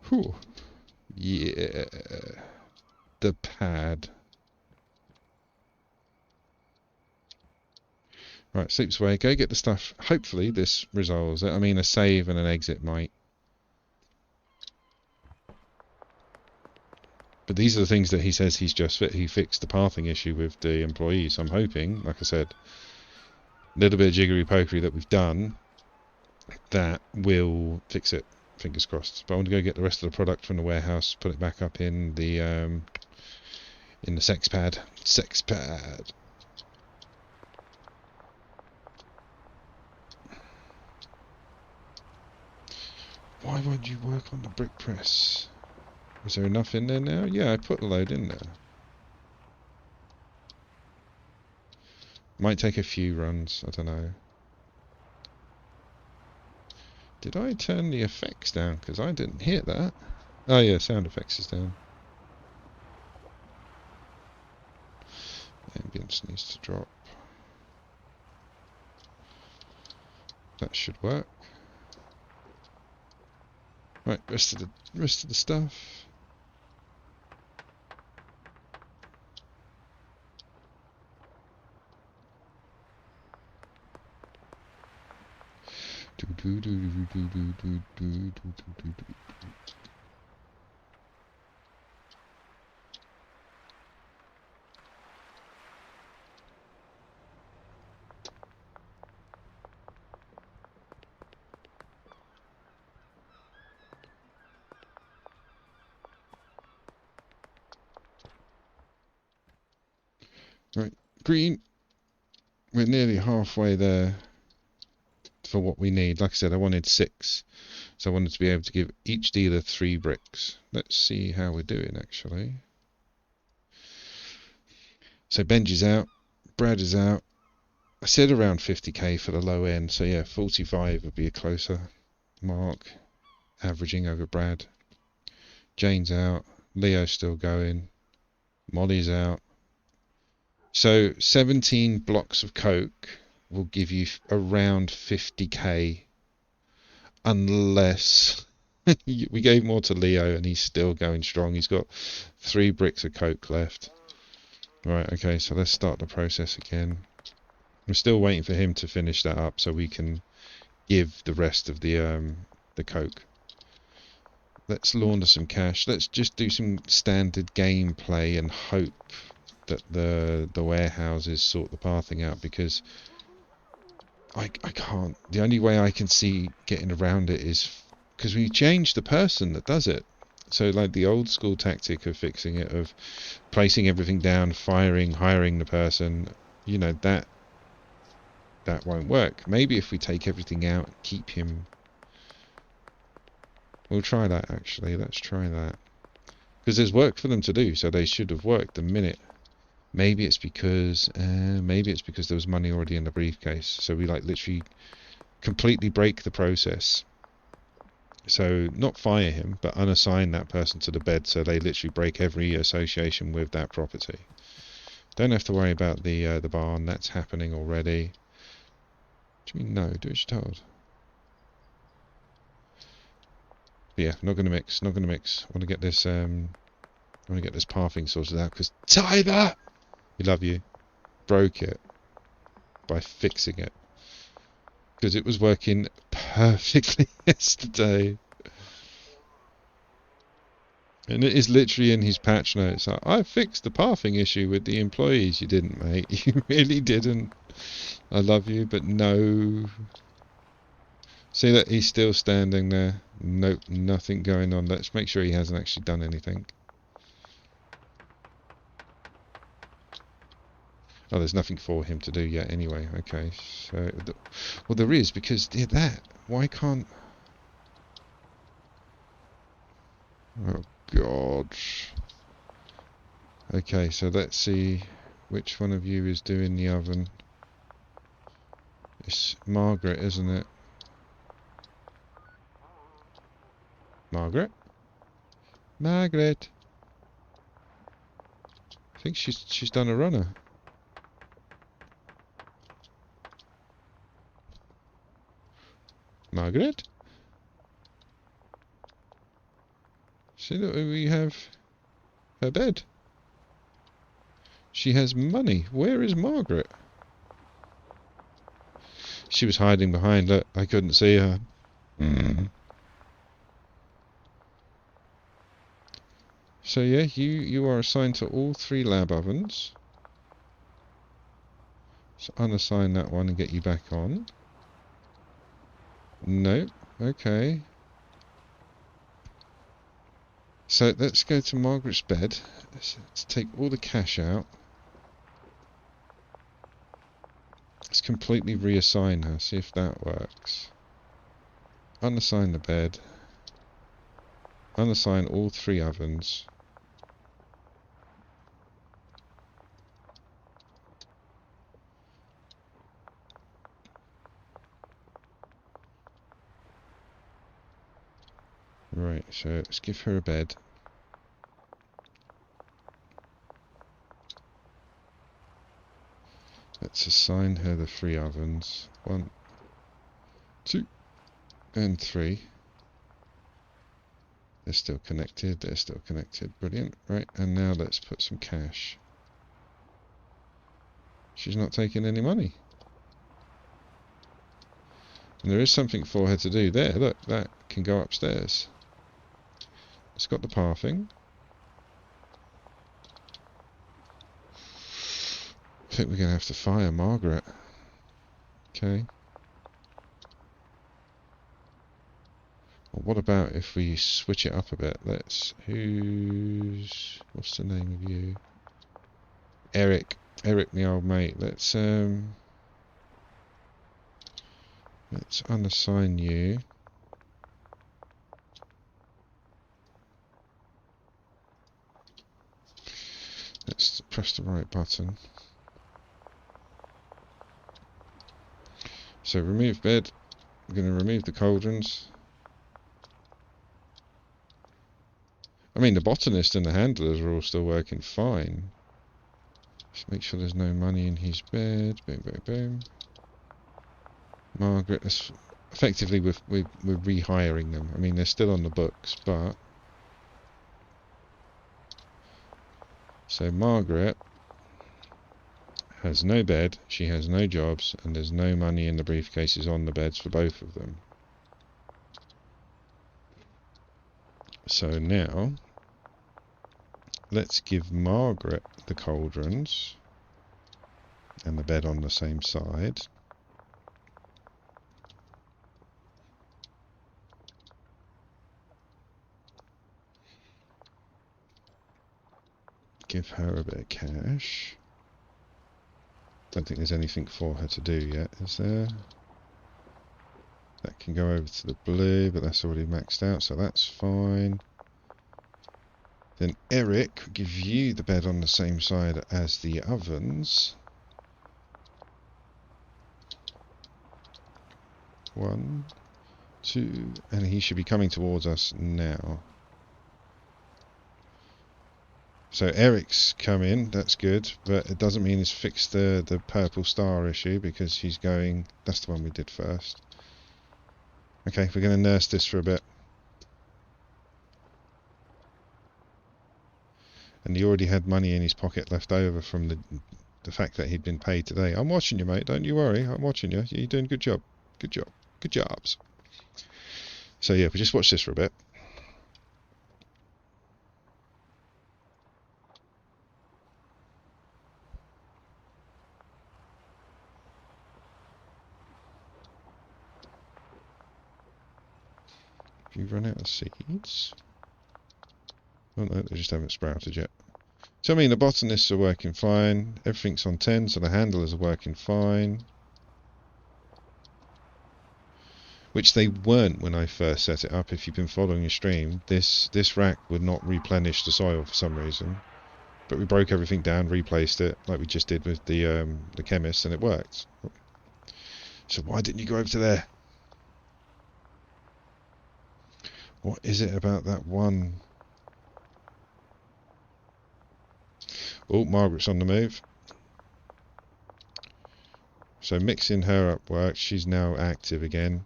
Whew. Yeah. The pad. Right, sleeps away. Go get the stuff. Hopefully this resolves it. I mean, a save and an exit might. But these are the things that he says he fixed the pathing issue with the employees. I'm hoping, like I said, a little bit of jiggery pokery that we've done, that will fix it. Fingers crossed. But I want to go get the rest of the product from the warehouse, put it back up in the sex pad. Sex pad. Why won't you work on the brick press? Is there enough in there now? Yeah, I put a load in there. Might take a few runs, I don't know. Did I turn the effects down? Because I didn't hear that. Oh yeah, sound effects is down. Ambience needs to drop. That should work. Right, rest of the stuff. Right, green. We're nearly halfway there for what we need. Like I said, I wanted 6. So I wanted to be able to give each dealer 3 bricks. Let's see how we're doing, actually. So Benji's out. Brad is out. I said around 50k for the low end. So yeah, 45 would be a closer mark. Averaging over Brad. Jane's out. Leo's still going. Molly's out. So 17 blocks of coke will give you around 50k, unless we gave more to Leo and he's still going strong. He's got 3 bricks of coke left. Right, okay, so let's start the process again. I'm still waiting for him to finish that up so we can give the rest of the coke. Let's launder some cash. Let's just do some standard gameplay and hope that the warehouses sort the pathing out, because I can't. The only way I can see getting around it is because we changed the person that does it. So like the old school tactic of fixing it, of placing everything down, hiring the person, you know, that won't work. Maybe if we take everything out, keep him. We'll try that actually. Let's try that. Because there's work for them to do, so they should have worked the minute. Maybe it's because there was money already in the briefcase. So we like literally completely break the process. So not fire him, but unassign that person to the bed, so they literally break every association with that property. Don't have to worry about the barn. That's happening already. What do you mean no? Do as you're told. But yeah, not gonna mix. Not gonna mix. I want to get this. I want to get this pathing sorted out, because Tyler, we love you, broke it by fixing it, because it was working perfectly yesterday. And it is literally in his patch notes. Like, I fixed the pathing issue with the employees. You didn't, mate. You really didn't. I love you, but no. See that he's still standing there. Nope, nothing going on. Let's make sure he hasn't actually done anything. Oh, there's nothing for him to do yet anyway. Okay, so... well, there is, because that. Why can't... oh, God. Okay, so let's see which one of you is doing the oven. It's Margaret, isn't it? Margaret? Margaret! I think she's done a runner. Margaret? See that we have her bed. She has money. Where is Margaret? She was hiding behind. Look, I couldn't see her. So yeah, you are assigned to all 3 lab ovens. So unassign that one and get you back on. Nope. Okay. So let's go to Margaret's bed. Let's take all the cash out. Let's completely reassign her, see if that works. Unassign the bed. Unassign all 3 ovens. Right, so let's give her a bed. Let's assign her the 3 ovens. 1, 2, and 3. They're still connected, they're still connected. Brilliant. Right, and now let's put some cash. She's not taking any money. And there is something for her to do there. Look, that can go upstairs. It's got the pathing. I think we're going to have to fire Margaret. Okay. Well, what about if we switch it up a bit? What's the name of you? Eric. Eric, my old mate, let's unassign you. Let's press the right button. So remove bed. We're going to remove the cauldrons. I mean, the botanist and the handlers are all still working fine. Just make sure there's no money in his bed. Boom, boom, boom. Margaret, effectively we're rehiring them. I mean, they're still on the books, but... So Margaret has no bed, she has no jobs, and there's no money in the briefcases on the beds for both of them. So now, let's give Margaret the cauldrons and the bed on the same side. Give her a bit of cash. Don't think there's anything for her to do yet, is there? That can go over to the blue, but that's already maxed out, so that's fine. Then Eric, give you the bed on the same side as the ovens. 1, 2, and he should be coming towards us now. So Eric's come in, that's good, but it doesn't mean he's fixed the purple star issue because he's going... That's the one we did first. Okay, we're going to nurse this for a bit. And he already had money in his pocket left over from the fact that he'd been paid today. I'm watching you, mate, don't you worry, I'm watching you. You're doing a good job. Good job. Good jobs. So yeah, we just watch this for a bit. Have you run out of seeds? Oh no, they just haven't sprouted yet. So I mean, the botanists are working fine. Everything's on 10, so the handlers are working fine. Which they weren't when I first set it up. If you've been following the stream, this rack would not replenish the soil for some reason. But we broke everything down, replaced it, like we just did with the chemist, and it worked. So why didn't you go over to there? What is it about that one? Oh, Margaret's on the move. So mixing her up works. She's now active again.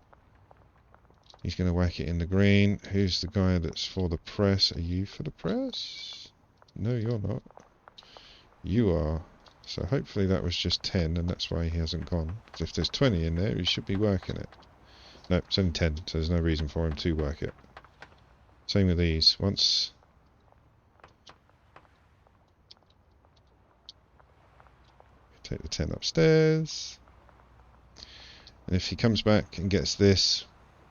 He's going to whack it in the green. Who's the guy that's for the press? Are you for the press? No, you're not. You are. So hopefully that was just 10 and that's why he hasn't gone. Because if there's 20 in there, he should be working it. No, it's only 10, so there's no reason for him to work it. Same with these. Once... Take the 10 upstairs. And if he comes back and gets this,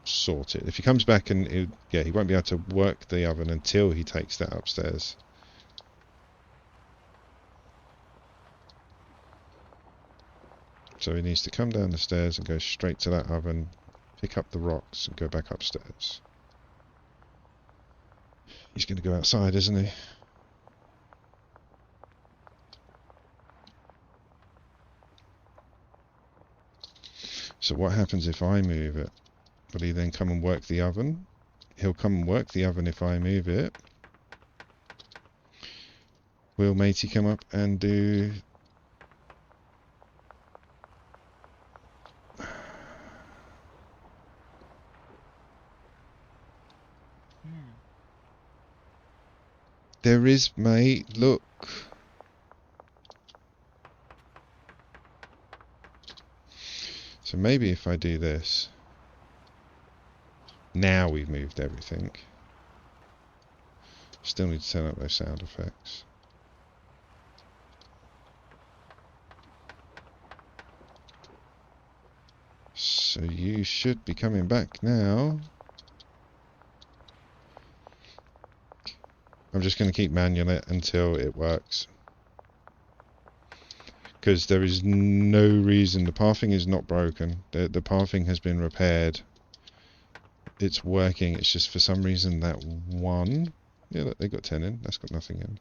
sorted. If he comes back and... he won't be able to work the oven until he takes that upstairs. So he needs to come down the stairs and go straight to that oven, pick up the rocks and go back upstairs. He's going to go outside, isn't he? So what happens if I move it? Will he then come and work the oven? He'll come and work the oven if I move it. Will Matey come up and do... There is, mate, look. So maybe if I do this... Now we've moved everything. Still need to turn up those sound effects. So you should be coming back now. I'm just going to keep manual it until it works. because there is no reason. The pathing is not broken. The pathing has been repaired. It's working. It's just for some reason that one. Yeah, look, they got 10 in. That's got nothing in.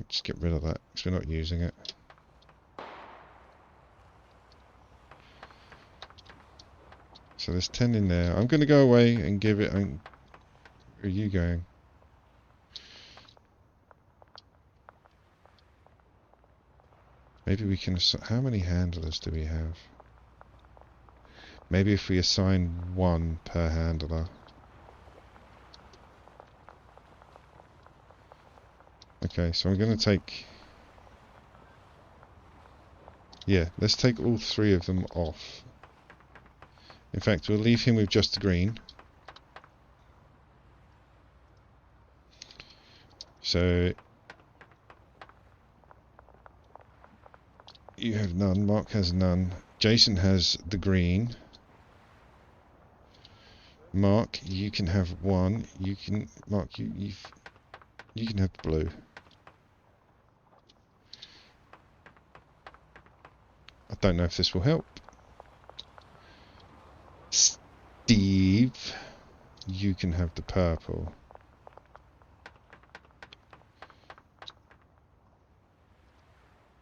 Just get rid of that because we're not using it. So there's 10 in there. I'm going to go away and give it. Where are you going? Maybe we can. How many handlers do we have? Maybe if we assign one per handler. Okay, so I'm going to take... Yeah, let's take all 3 of them off. In fact, we'll leave him with just the green. So... You have none, Mark has none. Jason has the green. Mark, you can have 1. You can... Mark, you can have blue. I don't know if this will help. Steve, you can have the purple.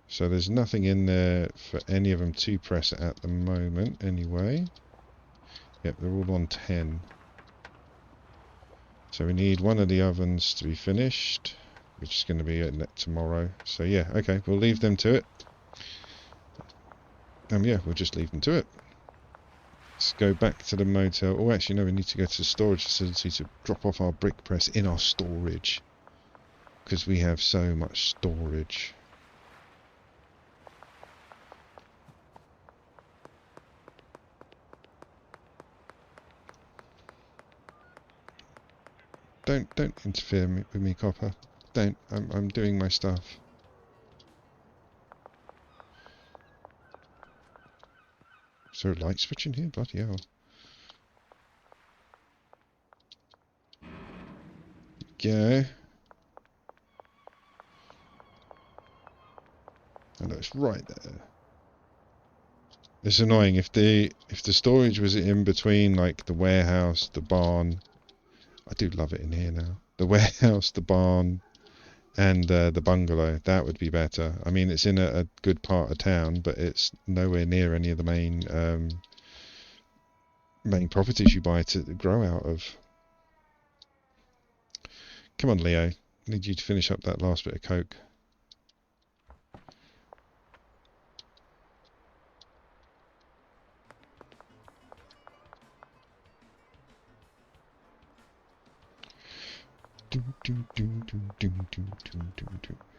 So there's nothing in there for any of them to press at the moment anyway. Yep, they're all on 10. So we need one of the ovens to be finished, which is going to be tomorrow. So yeah, okay, we'll leave them to it. Yeah, we'll just leave them to it. Let's go back to the motel. Oh, actually, no, we need to go to the storage facility to drop off our brick press in our storage. Because we have so much storage. Don't interfere with me, Copper. Don't. I'm doing my stuff. Is there a light switch in here? Bloody hell. Go. I know it's right there. It's annoying if the storage was in between, like the warehouse, the barn. I do love it in here now. The warehouse, the barn, and the bungalow. That would be better. I mean, it's in a good part of town, but it's nowhere near any of the main properties you buy to grow out of. Come on, Leo. I need you to finish up that last bit of coke.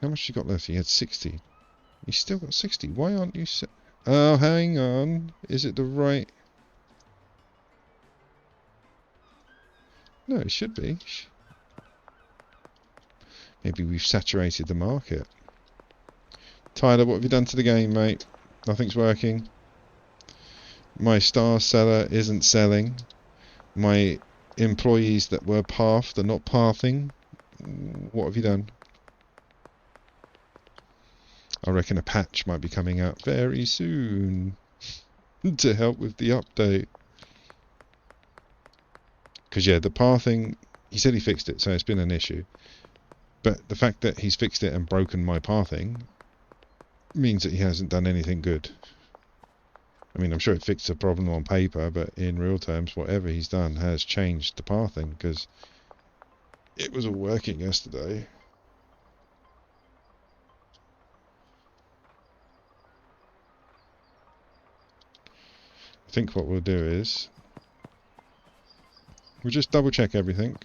How much you got left? He had 60. He's still got 60. Why aren't you... Oh, hang on. Is it the right... No, it should be. Maybe we've saturated the market. Tyler, what have you done to the game, mate? Nothing's working. My star seller isn't selling. My employees that were pathed are not pathing. What have you done? I reckon a patch might be coming out very soon to help with the update. Because yeah, the pathing, he said he fixed it, so it's been an issue. But the fact that he's fixed it and broken my pathing means that he hasn't done anything good. I mean, I'm sure it fixed a problem on paper, but in real terms, whatever he's done has changed the pathing, because it was all working yesterday. I think what we'll do is we'll just double check everything,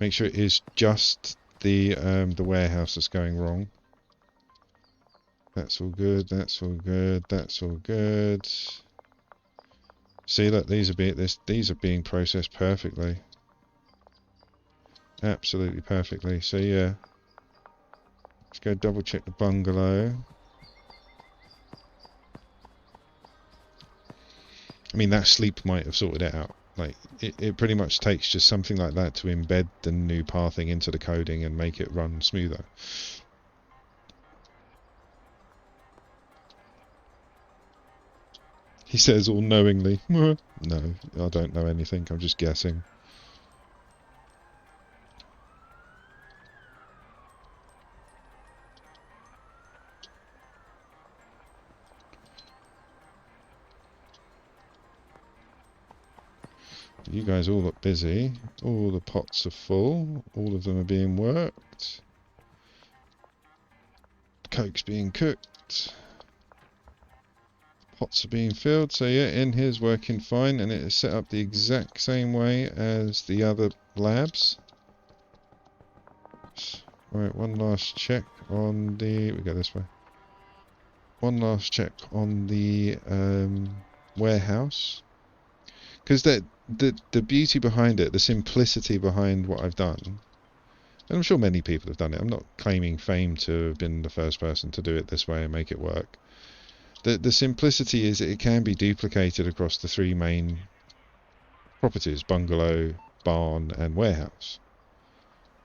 make sure it is just the warehouse that's going wrong. That's all good. That's all good. That's all good. See, look, these are being processed perfectly, absolutely perfectly. So yeah, let's go double check the bungalow. I mean, that sleep might have sorted it out. Like, it pretty much takes just something like that to embed the new pathing into the coding and make it run smoother. He says all knowingly. No, I don't know anything. I'm just guessing. You guys all look busy. All the pots are full. All of them are being worked. Coke's being cooked. Pots are being filled. So yeah, in here's working fine, and it is set up the exact same way as the other labs. Right, one last check on the... We go this way. One last check on the warehouse. Because the beauty behind it, the simplicity behind what I've done, and I'm sure many people have done it. I'm not claiming fame to have been the first person to do it this way and make it work. The simplicity is that it can be duplicated across the three main properties: bungalow, barn, and warehouse.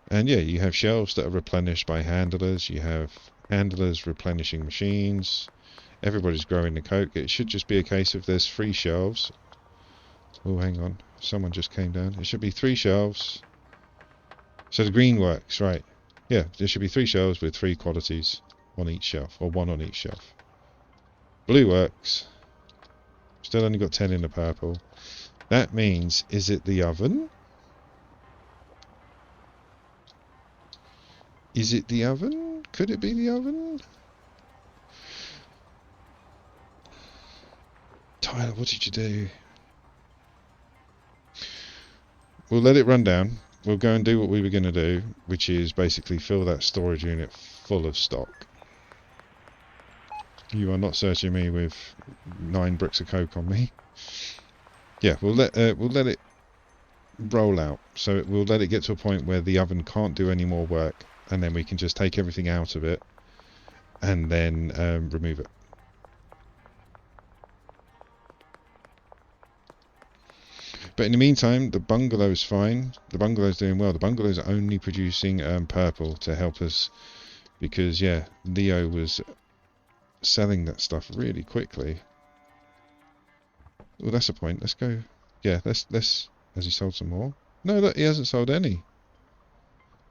And yeah, you have shelves that are replenished by handlers. You have handlers replenishing machines. Everybody's growing the coke. It should just be a case of there's 3 shelves. Oh, hang on. Someone just came down. It should be 3 shelves. So the green works, right. Yeah, there should be 3 shelves with 3 qualities on each shelf, or 1 on each shelf. Blue works. Still only got 10 in the purple. That means, is it the oven? Is it the oven? Could it be the oven? Tyler, what did you do? We'll let it run down. We'll go and do what we were going to do, which is basically fill that storage unit full of stock. You are not searching me with 9 bricks of coke on me. Yeah, we'll let it roll out. So we'll let it get to a point where the oven can't do any more work, and then we can just take everything out of it and then remove it. But in the meantime, the bungalow's fine. The bungalow's doing well. The bungalow's only producing purple to help us, because yeah, Leo was selling that stuff really quickly. Well, that's a point. Let's go. Yeah, let's. Has he sold some more? No, look, he hasn't sold any.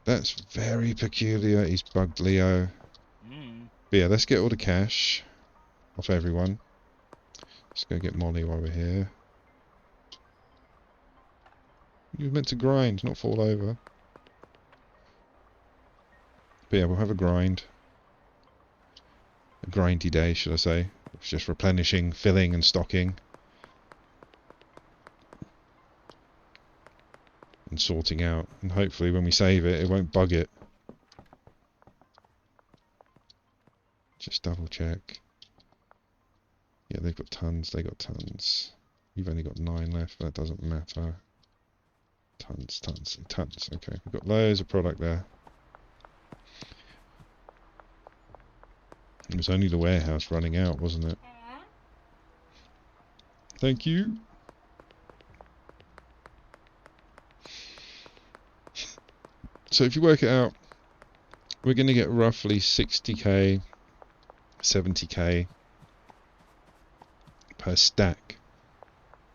That's very peculiar. He's bugged Leo. But yeah, let's get all the cash off everyone. Let's go get Molly while we're here. You were meant to grind, not fall over. But yeah, we'll have a grind. A grindy day, should I say. It's just replenishing, filling and stocking. And sorting out. And hopefully when we save it, it won't bug it. Just double check. Yeah, they've got tons, they got tons. You've only got 9 left, but that doesn't matter. Tons. Okay, we've got loads of product there. It was only the warehouse running out, wasn't it? Thank you. So if you work it out, we're going to get roughly 60k, 70k per stack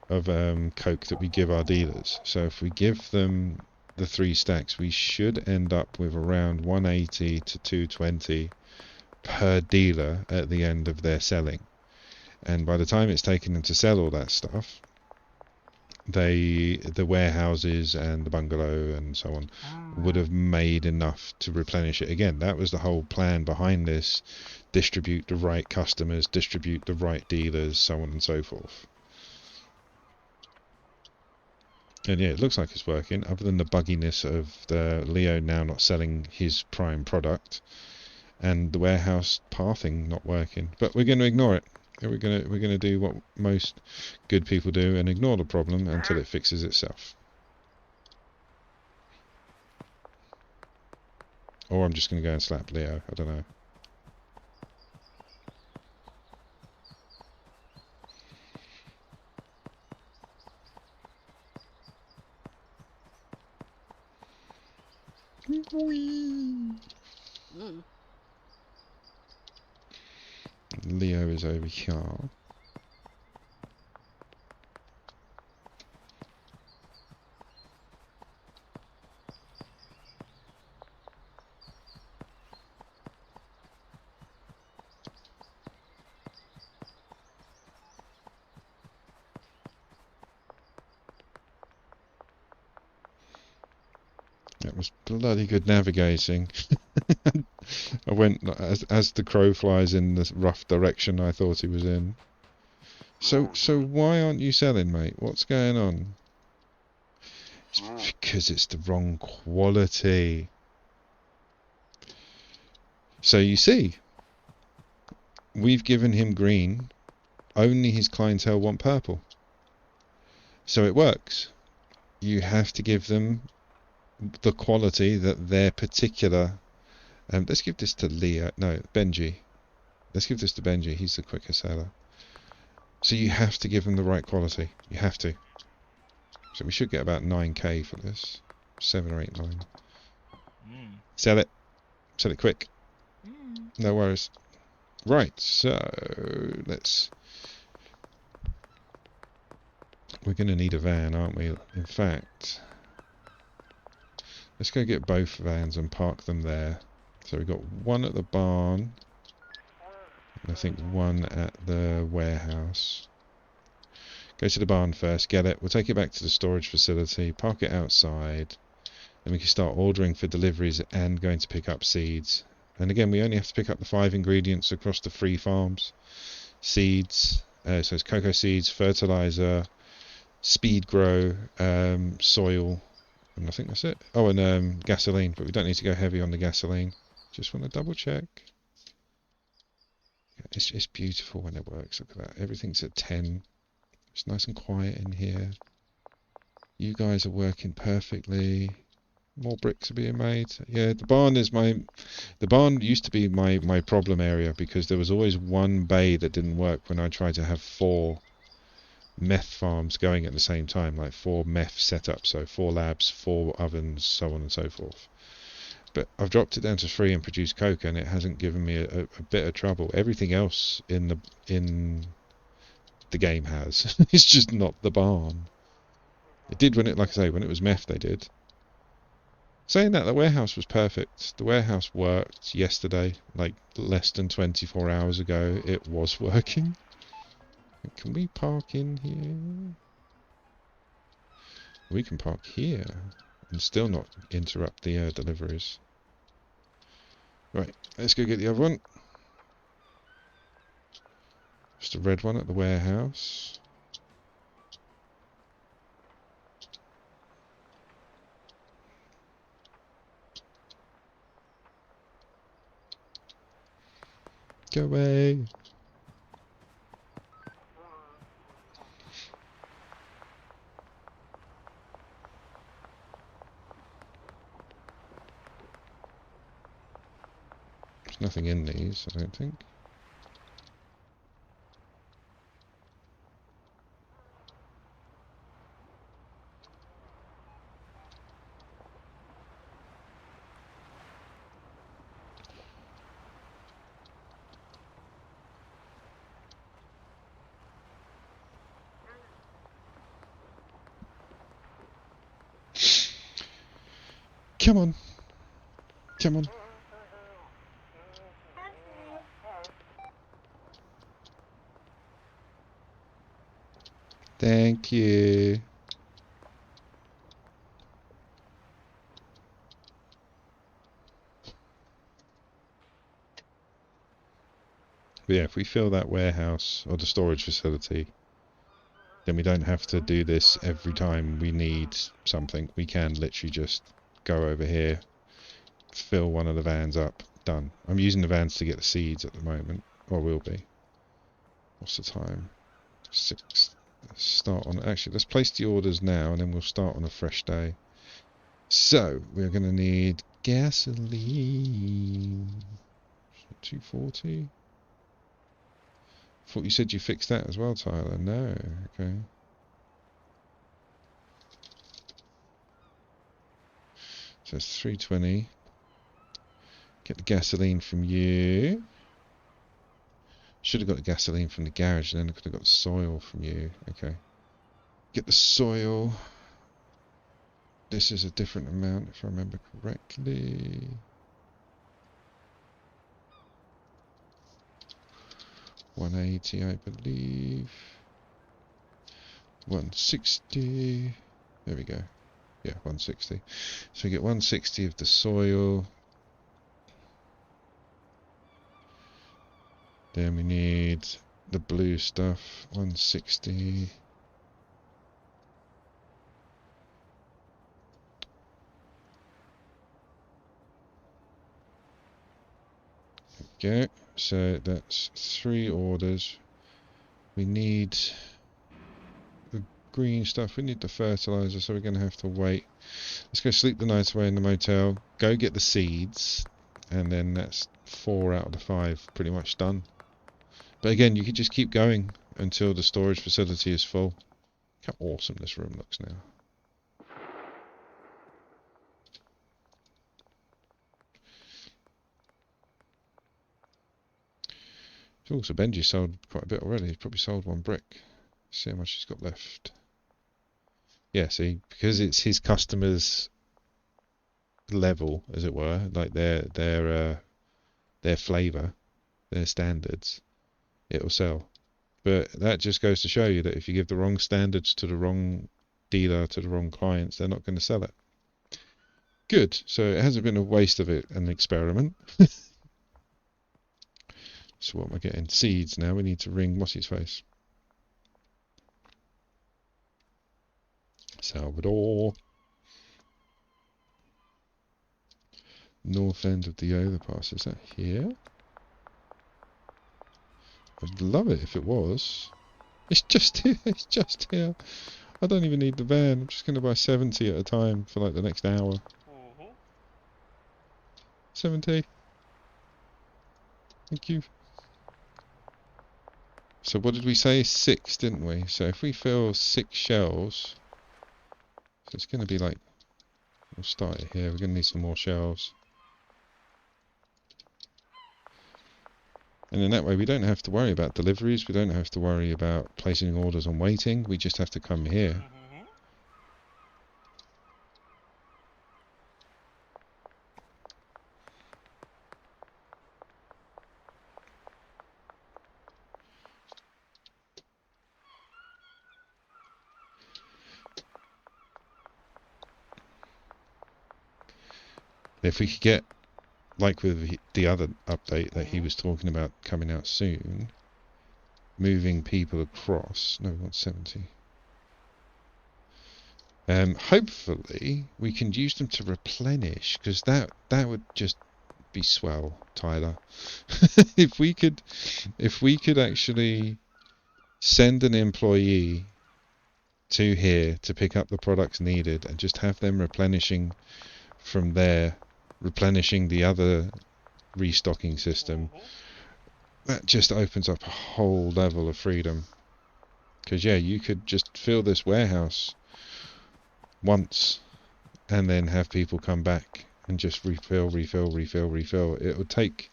of coke that we give our dealers. So if we give them the 3 stacks, we should end up with around 180 to 220 per dealer at the end of their selling. And by the time it's taken them to sell all that stuff, the warehouses and the bungalow and so on would have made enough to replenish it again. That was the whole plan behind this: distribute the right customers, distribute the right dealers, so on and so forth. And yeah, it looks like it's working, other than the bugginess of the Leo now not selling his prime product and the warehouse pathing not working. But we're going to ignore it. We're going to do what most good people do and ignore the problem until it fixes itself. Or I'm just going to go and slap Leo. I don't know. Leo is over here. bloody good navigating. I went as the crow flies in the rough direction I thought he was in. So why aren't you selling, mate? What's going on? It's because it's the wrong quality. So you see, we've given him green. Only his clientele want purple. So it works. You have to give them the quality that their particular... let's give this to Leah. No, Benji. Let's give this to Benji. He's the quicker seller. So you have to give them the right quality. You have to. So we should get about 9k for this. 7 or 8, 9. Sell it. Sell it quick. No worries. Right, so let's... We're going to need a van, aren't we? In fact, let's go get both vans and park them there. So we've got one at the barn, and I think one at the warehouse. Go to the barn first, get it. We'll take it back to the storage facility, park it outside, and we can start ordering for deliveries and going to pick up seeds. And again, we only have to pick up the 5 ingredients across the 3 farms. Seeds, so it's cocoa seeds, fertilizer, speed grow, soil, and I think that's it. Oh, and gasoline, but we don't need to go heavy on the gasoline. Just want to double check. It's beautiful when it works. Look at that. Everything's at 10. It's nice and quiet in here. You guys are working perfectly. More bricks are being made. Yeah, the barn is the barn used to be my problem area because there was always one bay that didn't work when I tried to have 4 meth farms going at the same time, like 4 meth setups, so 4 labs, 4 ovens, so on and so forth. But I've dropped it down to 3 and produced coke, and it hasn't given me a bit of trouble. Everything else in the game has. It's just not the barn. It did when it, like I say, when it was meth, they did. Saying that, the warehouse was perfect. The warehouse worked yesterday, like less than 24 hours ago. It was working. Can we park in here? We can park here and still not interrupt the deliveries. Right, let's go get the other one. Just a red one at the warehouse. Go away. There's nothing in these, I don't think. Come on. Come on. Thank you. But yeah, if we fill that warehouse or the storage facility, then we don't have to do this every time we need something. We can literally just go over here, fill one of the vans up, done. I'm using the vans to get the seeds at the moment, or will be. What's the time? 6. Let's start on... Actually, let's place the orders now, and then we'll start on a fresh day. So, we're going to need gasoline. 240. Thought you said you fixed that as well, Tyler. No, okay. So it's 320. Get the gasoline from you. Should have got the gasoline from the garage, and then I could have got the soil from you. Okay. Get the soil. This is a different amount, if I remember correctly. $180, I believe. $160. There we go. Yeah, 160. So we get 160 of the soil. Then we need the blue stuff, 160. Okay, so that's 3 orders. We need the green stuff, we need the fertilizer, so we're going to have to wait. Let's go sleep the night away in the motel, go get the seeds, and then that's 4 out of the 5 pretty much done. But again, you could just keep going until the storage facility is full. Look how awesome this room looks now. Also, Benji sold quite a bit already. He's probably sold 1 brick. Let's see how much he's got left. Yeah, see, because it's his customers' level, as it were, like their flavour, their standards, it'll sell. But that just goes to show you that if you give the wrong standards to the wrong dealer, to the wrong clients, they're not going to sell it. Good. So it hasn't been a waste of an experiment. So what am I getting? Seeds now. We need to ring what's his face? Salvador. North end of the overpass. Is that here? I'd love it if it was. It's just here. It's just here. I don't even need the van. I'm just going to buy 70 at a time for like the next hour. 70. Thank you. So what did we say? 6, didn't we? So if we fill 6 shelves, so it's going to be like, we'll start it here. We're going to need some more shelves. And in that way, we don't have to worry about deliveries. We don't have to worry about placing orders on waiting. We just have to come here. If we could get, like with the other update that he was talking about coming out soon, moving people across. No, 170. Hopefully we can use them to replenish, because that would just be swell, Tyler. if we could actually send an employee to here to pick up the products needed and just have them replenishing from there, replenishing the other restocking system, that just opens up a whole level of freedom. Because yeah, you could just fill this warehouse once and then have people come back and just refill. It would take,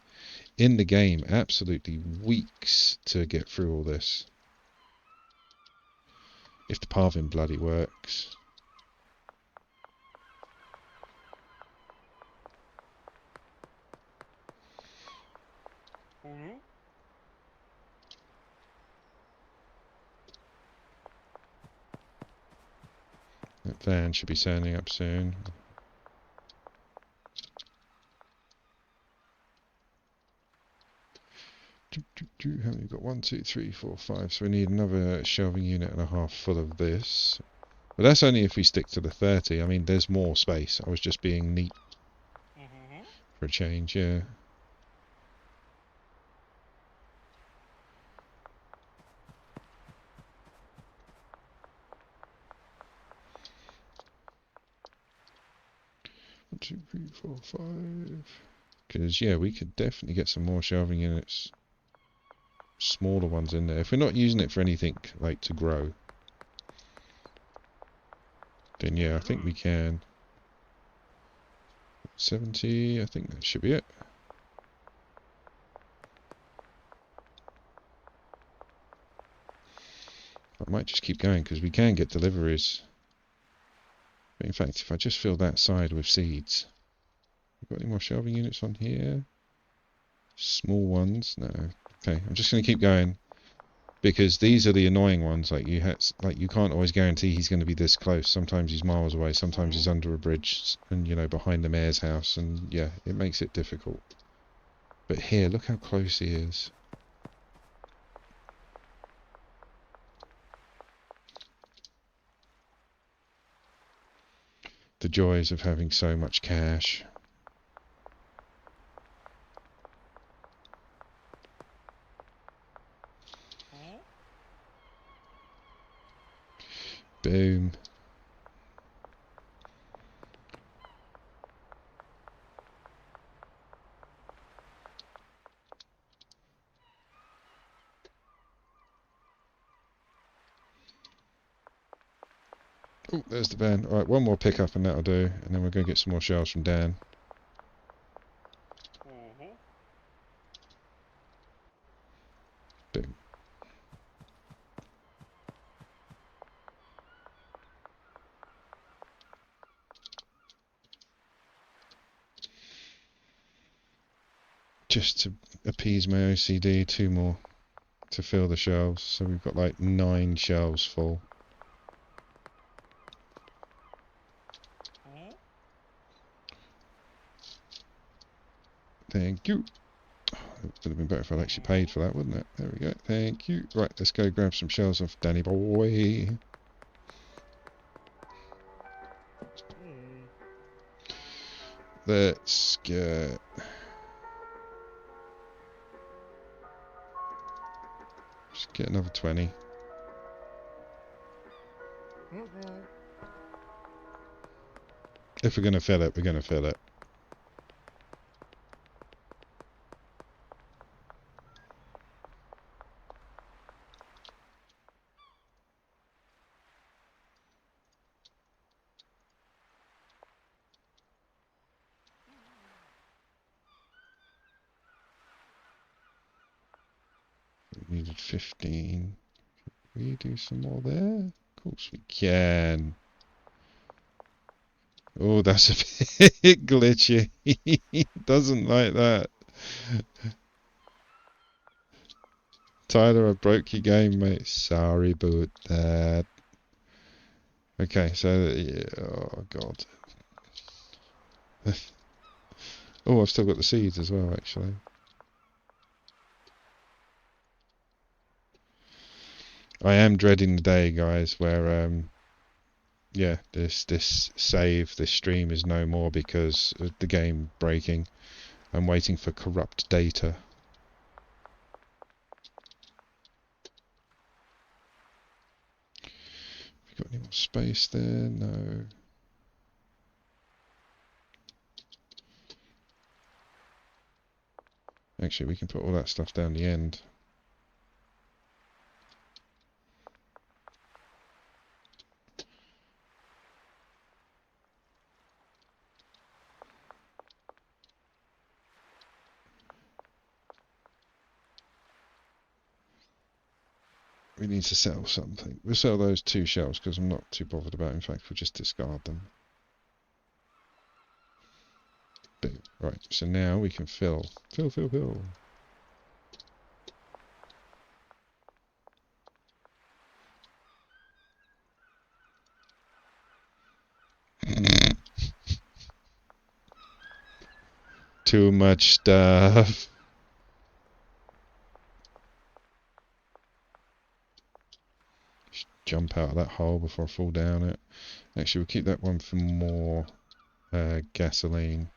in the game, absolutely weeks to get through all this. If the pathing bloody works. That van should be turning up soon. How many got? 1, 2, 3, 4, 5. So we need another shelving unit and a half full of this. But that's only if we stick to the 30. I mean, there's more space. I was just being neat for a change, yeah. One, 2, 3, 4, 5. Because, yeah, we could definitely get some more shelving units. Smaller ones in there. If we're not using it for anything, like, to grow, then, yeah, I think we can. 70, I think that should be it. I might just keep going, because we can get deliveries. But in fact, if I just fill that side with seeds. Got any more shelving units on here? Small ones? No. Okay, I'm just going to keep going. because these are the annoying ones. Like you can't always guarantee he's going to be this close. Sometimes he's miles away. Sometimes he's under a bridge, and behind the mayor's house, and yeah, it makes it difficult. But here, look how close he is. The joys of having so much cash. Boom. Oh, there's the van. Alright, one more pickup and that'll do. And then we're going to get some more shells from Dan. Boom. Just to appease my OCD, 2 more to fill the shelves. So we've got like 9 shelves full. Thank you. It would have been better if I'd actually paid for that, wouldn't it? There we go. Thank you. Right, let's go grab some shells off Danny boy. Let's get... Just get another 20. If we're going to fill it, we're going to fill it. We needed 15. Can we do some more there? Of course we can. Oh, that's a bit glitchy. Doesn't like that. Tyler, I broke your game, mate. Sorry about that. Okay, so... Yeah, oh, God. Oh, I've still got the seeds as well, actually. I am dreading the day, guys, where yeah, this stream is no more because of the game breaking. I'm waiting for corrupt data. Have we got any more space there? No. Actually, we can put all that stuff down the end. We need to sell something. We'll sell those 2 shells because I'm not too bothered about it. In fact, we'll just discard them. Boom. Right, so now we can fill. Fill, fill, fill. Too much stuff. Just jump out of that hole before I fall down it. Actually, we'll keep that one for more gasoline.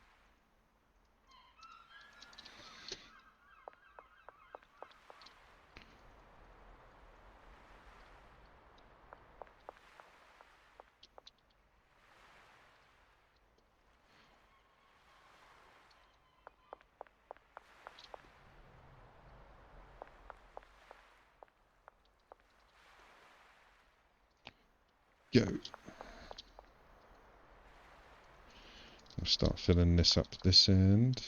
Go. I'll start filling this up this end.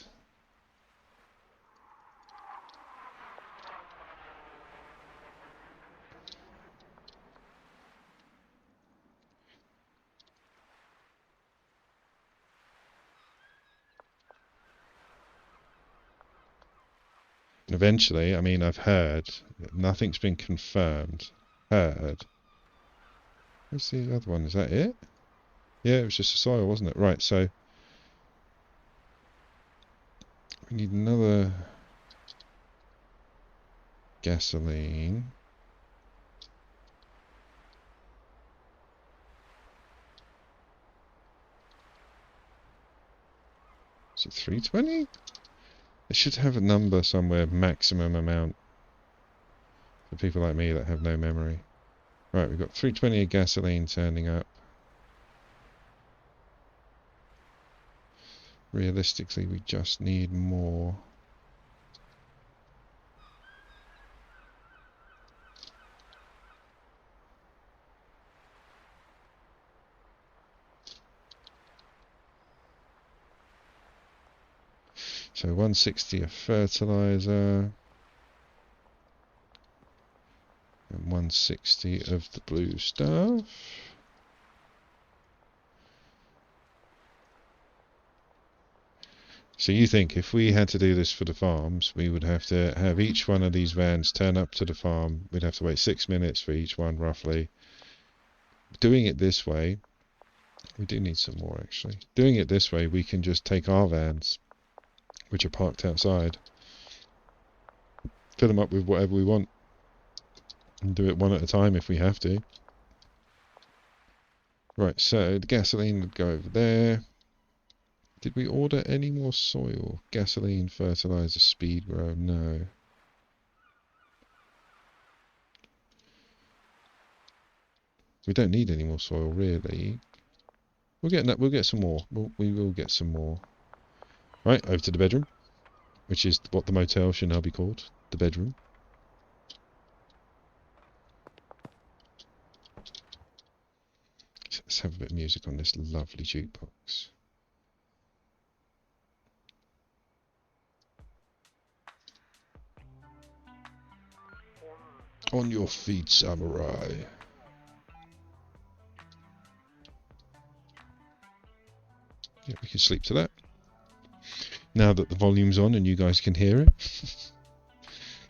Eventually, I mean, I've heard, nothing's been confirmed. Heard. Where's the other one? Is that it? Yeah, it was just a soil, wasn't it? Right, so we need another gasoline. Is it 320? It should have a number somewhere, maximum amount, for people like me that have no memory. Right, we've got 320 of gasoline turning up. Realistically, we just need more. So 160 of fertilizer and 160 of the blue stuff. So you think if we had to do this for the farms, we would have to have each one of these vans turn up to the farm. We'd have to wait 6 minutes for each one, roughly. Doing it this way, we do need some more actually. Doing it this way, we can just take our vans, which are parked outside, fill them up with whatever we want, and do it one at a time if we have to. Right, so the gasoline would go over there. Did we order any more soil? Gasoline, fertilizer, speed grow? No. We don't need any more soil, really. We'll get some more. We will get some more. Right, over to the bedroom, which is what the motel should now be called, the bedroom. Let's have a bit of music on this lovely jukebox. On your feet, samurai. Yeah, we can sleep to that. Now that the volume's on and you guys can hear it.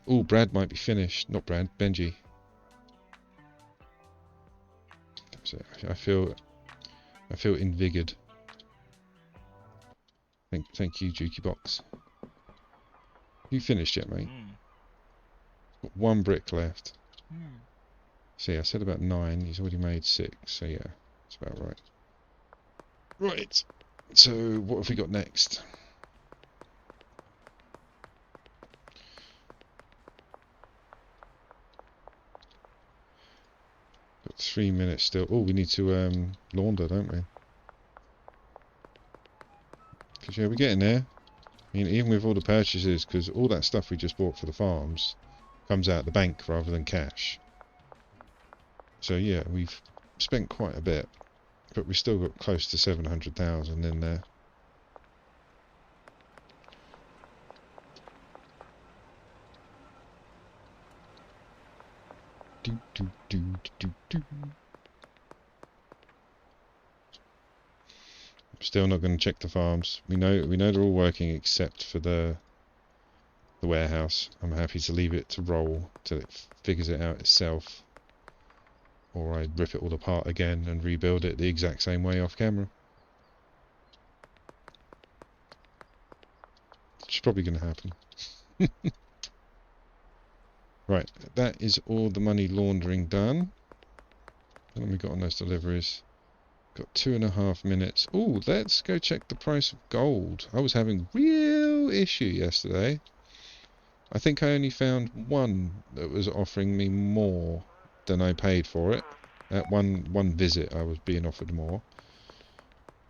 Oh, Brad might be finished. Not Brad, Benji. That's it. I feel invigorated. Thank you, Jukebox. You finished yet, mate? Got 1 brick left. See, I said about 9. He's already made 6. So yeah, that's about right. Right. So what have we got next? Got 3 minutes still. Oh, we need to launder, don't we? Because yeah, we're getting there. I mean, even with all the purchases, because all that stuff we just bought for the farms comes out of the bank rather than cash. So yeah, we've spent quite a bit, but we've still got close to 700,000 in there. Do, do, do, do, do. Still not going to check the farms. We know they're all working except for the warehouse. I'm happy to leave it to roll till it figures it out itself, or I rip it all apart again and rebuild it the exact same way off camera. It's probably going to happen. Right, that is all the money laundering done. What have we got on those deliveries? Got 2.5 minutes. Oh, let's go check the price of gold. I was having real issue yesterday. I think I only found one that was offering me more than I paid for it. At one visit I was being offered more.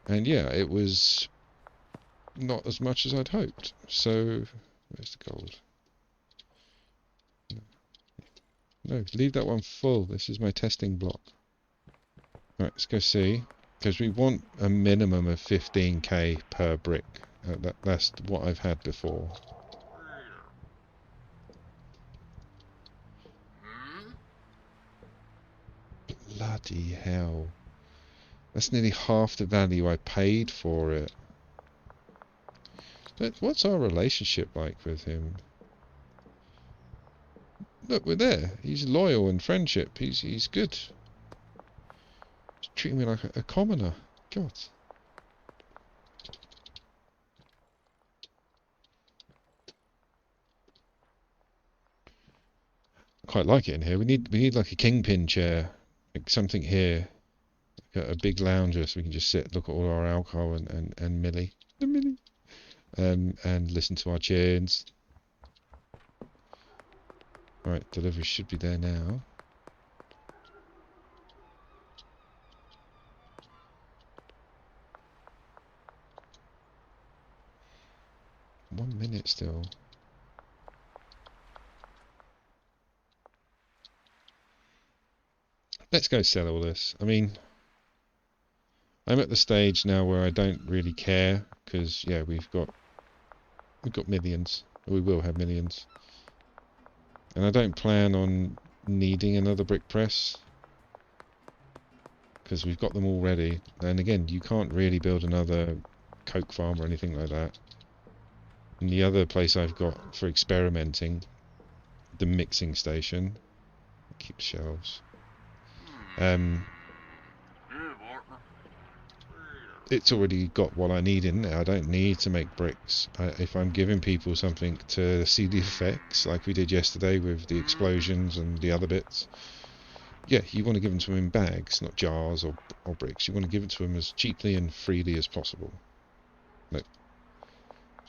And yeah, it was not as much as I'd hoped. So, where's the gold? No, leave that one full. This is my testing block. Right, let's go see. Because we want a minimum of 15k per brick. That's what I've had before. Bloody hell. That's nearly half the value I paid for it. But what's our relationship like with him? Look, we're there. He's loyal and friendship. He's good. He's treating me like a commoner. God. I quite like it in here. We need like a kingpin chair, like something here, like a big lounger, so we can just sit, look at all our alcohol and Millie, the Millie, and listen to our tunes. Right, delivery should be there now. One minute still. Let's go sell all this. I mean, I'm at the stage now where I don't really care, because yeah, we've got millions. We will have millions. And I don't plan on needing another brick press, because we've got them already. And again, you can't really build another coke farm or anything like that. And the other place I've got for experimenting, the mixing station, keep shelves. It's already got what I need in there. I don't need to make bricks. If I'm giving people something to see the effects, like we did yesterday with the explosions and the other bits, yeah, you want to give them to them in bags, not jars or bricks. You want to give it to them as cheaply and freely as possible. Look,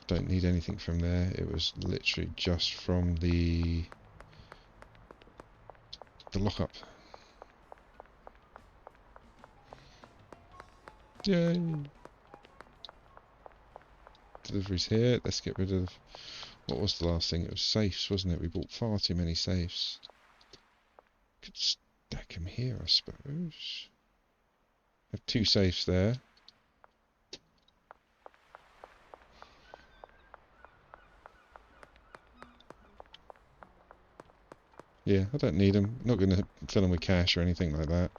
don't need anything from there. It was literally just from the lockup. Yay! Deliveries here. Let's get rid of... What was the last thing? It was safes, wasn't it? We bought far too many safes. Could stack them here, I suppose. Have 2 safes there. Yeah, I don't need them. Not going to fill them with cash or anything like that.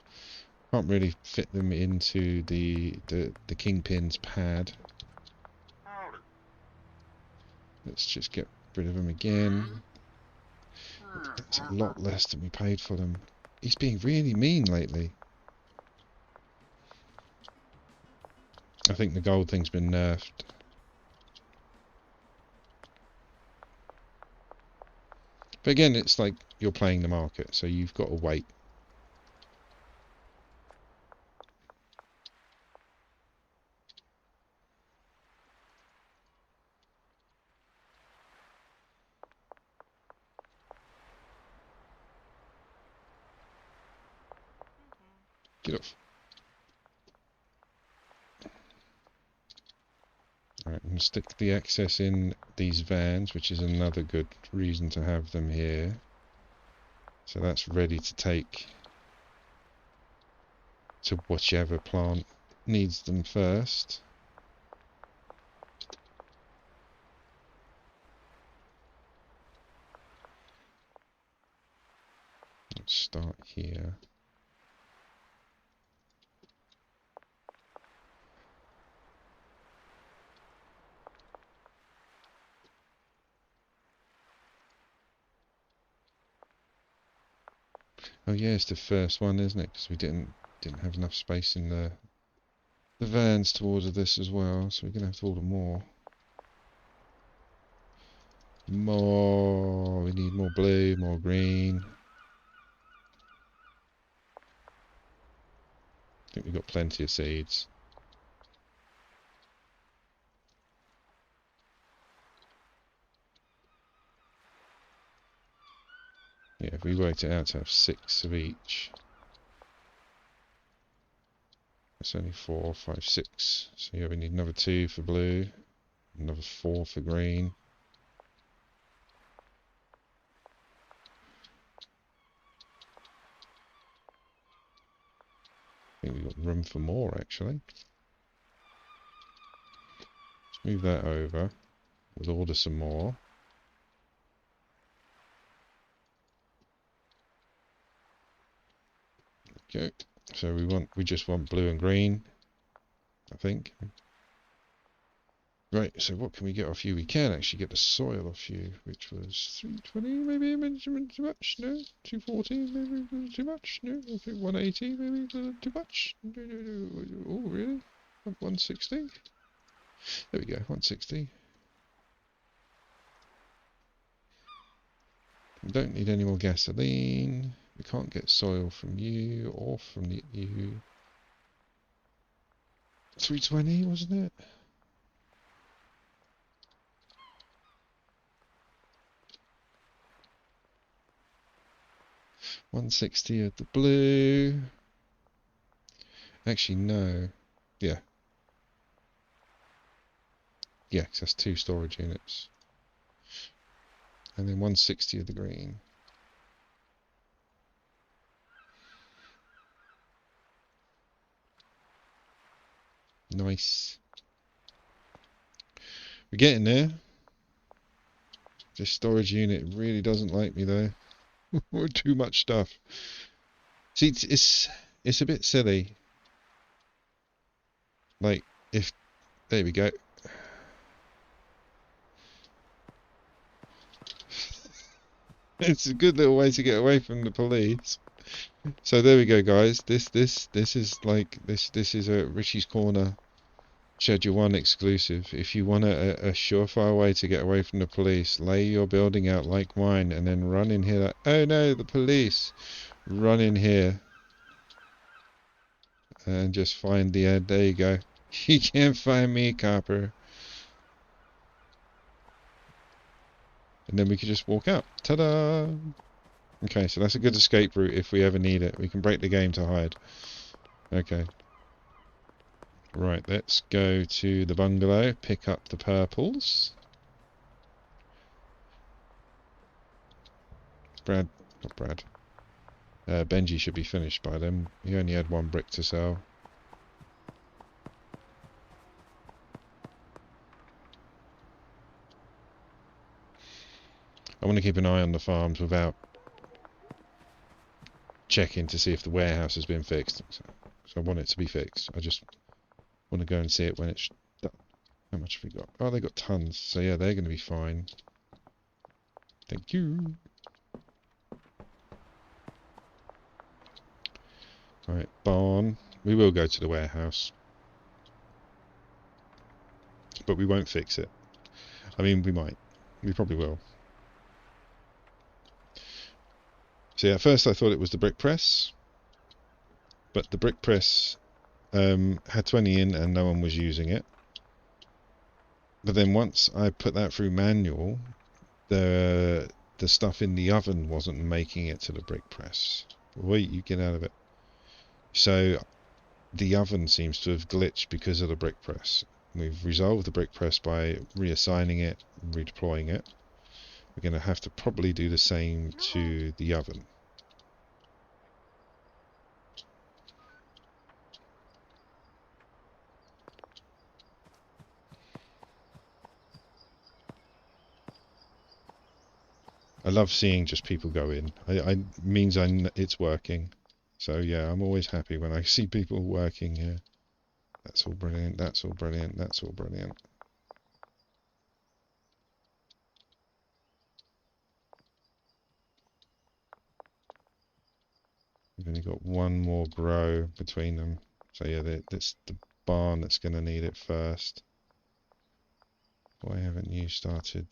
Can't really fit them into the Kingpin's pad. Let's just get rid of them again. That's a lot less than we paid for them. He's being really mean lately. I think the gold thing's been nerfed. But again, it's like you're playing the market, so you've got to wait. Get off. Alright, I'm going to stick the access in these vans, which is another good reason to have them here. So that's ready to take to whichever plant needs them first. Let's start here. Oh yeah, it's the first one, isn't it? Because we didn't have enough space in the vans to order this as well, so we're gonna have to order more. More. We need more blue, more green. I think we've got plenty of seeds. Yeah, if we worked it out to have 6 of each. That's only 4, 5, 6. So yeah, we need another 2 for blue, another 4 for green. I think we've got room for more actually. Let's move that over. We'll order some more. Okay, so we just want blue and green, I think. Right, so what can we get off you? We can actually get the soil off you, which was 320, maybe too much? No? 240, maybe too much? No? I think 180, maybe too much? No. Oh, really? 160? There we go, 160. We don't need any more gasoline. We can't get soil from you or from you. 320, wasn't it? $160 of the blue. Actually, no. Yeah. Yeah, 'cause that's 2 storage units. And then 160 of the green. Nice. We're getting there. This storage unit really doesn't like me though. Too much stuff. See, it's a bit silly. Like, if... There we go. It's a good little way to get away from the police. So there we go, guys. This is like this is a Richie's Corner Schedule 1 exclusive. If you want a surefire way to get away from the police, lay your building out like mine, and then run in here. Like, oh no, the police! Run in here and just find the end. There you go. You can't find me, copper. And then we can just walk out. Ta-da! Okay, so that's a good escape route if we ever need it. We can break the game to hide. Okay. Right, let's go to the bungalow, pick up the purples. Not Brad. Benji should be finished by then. He only had 1 brick to sell. I want to keep an eye on the farms without checking to see if the warehouse has been fixed. So I want it to be fixed. I just want to go and see it when it's done. How much have we got? Oh, they got tons. So yeah, they're going to be fine. Thank you. Right, barn. We will go to the warehouse. But we won't fix it. I mean, we might. We probably will. See, at first I thought it was the brick press. But the brick press had 20 in and no one was using it. But then once I put that through manual, the stuff in the oven wasn't making it to the brick press. Wait, you get out of it. So the oven seems to have glitched because of the brick press. We've resolved the brick press by reassigning it, redeploying it. We're going to have to probably do the same to the oven. I love seeing just people go in. It means it's working. So yeah, I'm always happy when I see people working here. That's all brilliant, that's all brilliant, that's all brilliant. We've only got 1 more grow between them. So yeah, that's the barn that's going to need it first. Why haven't you started?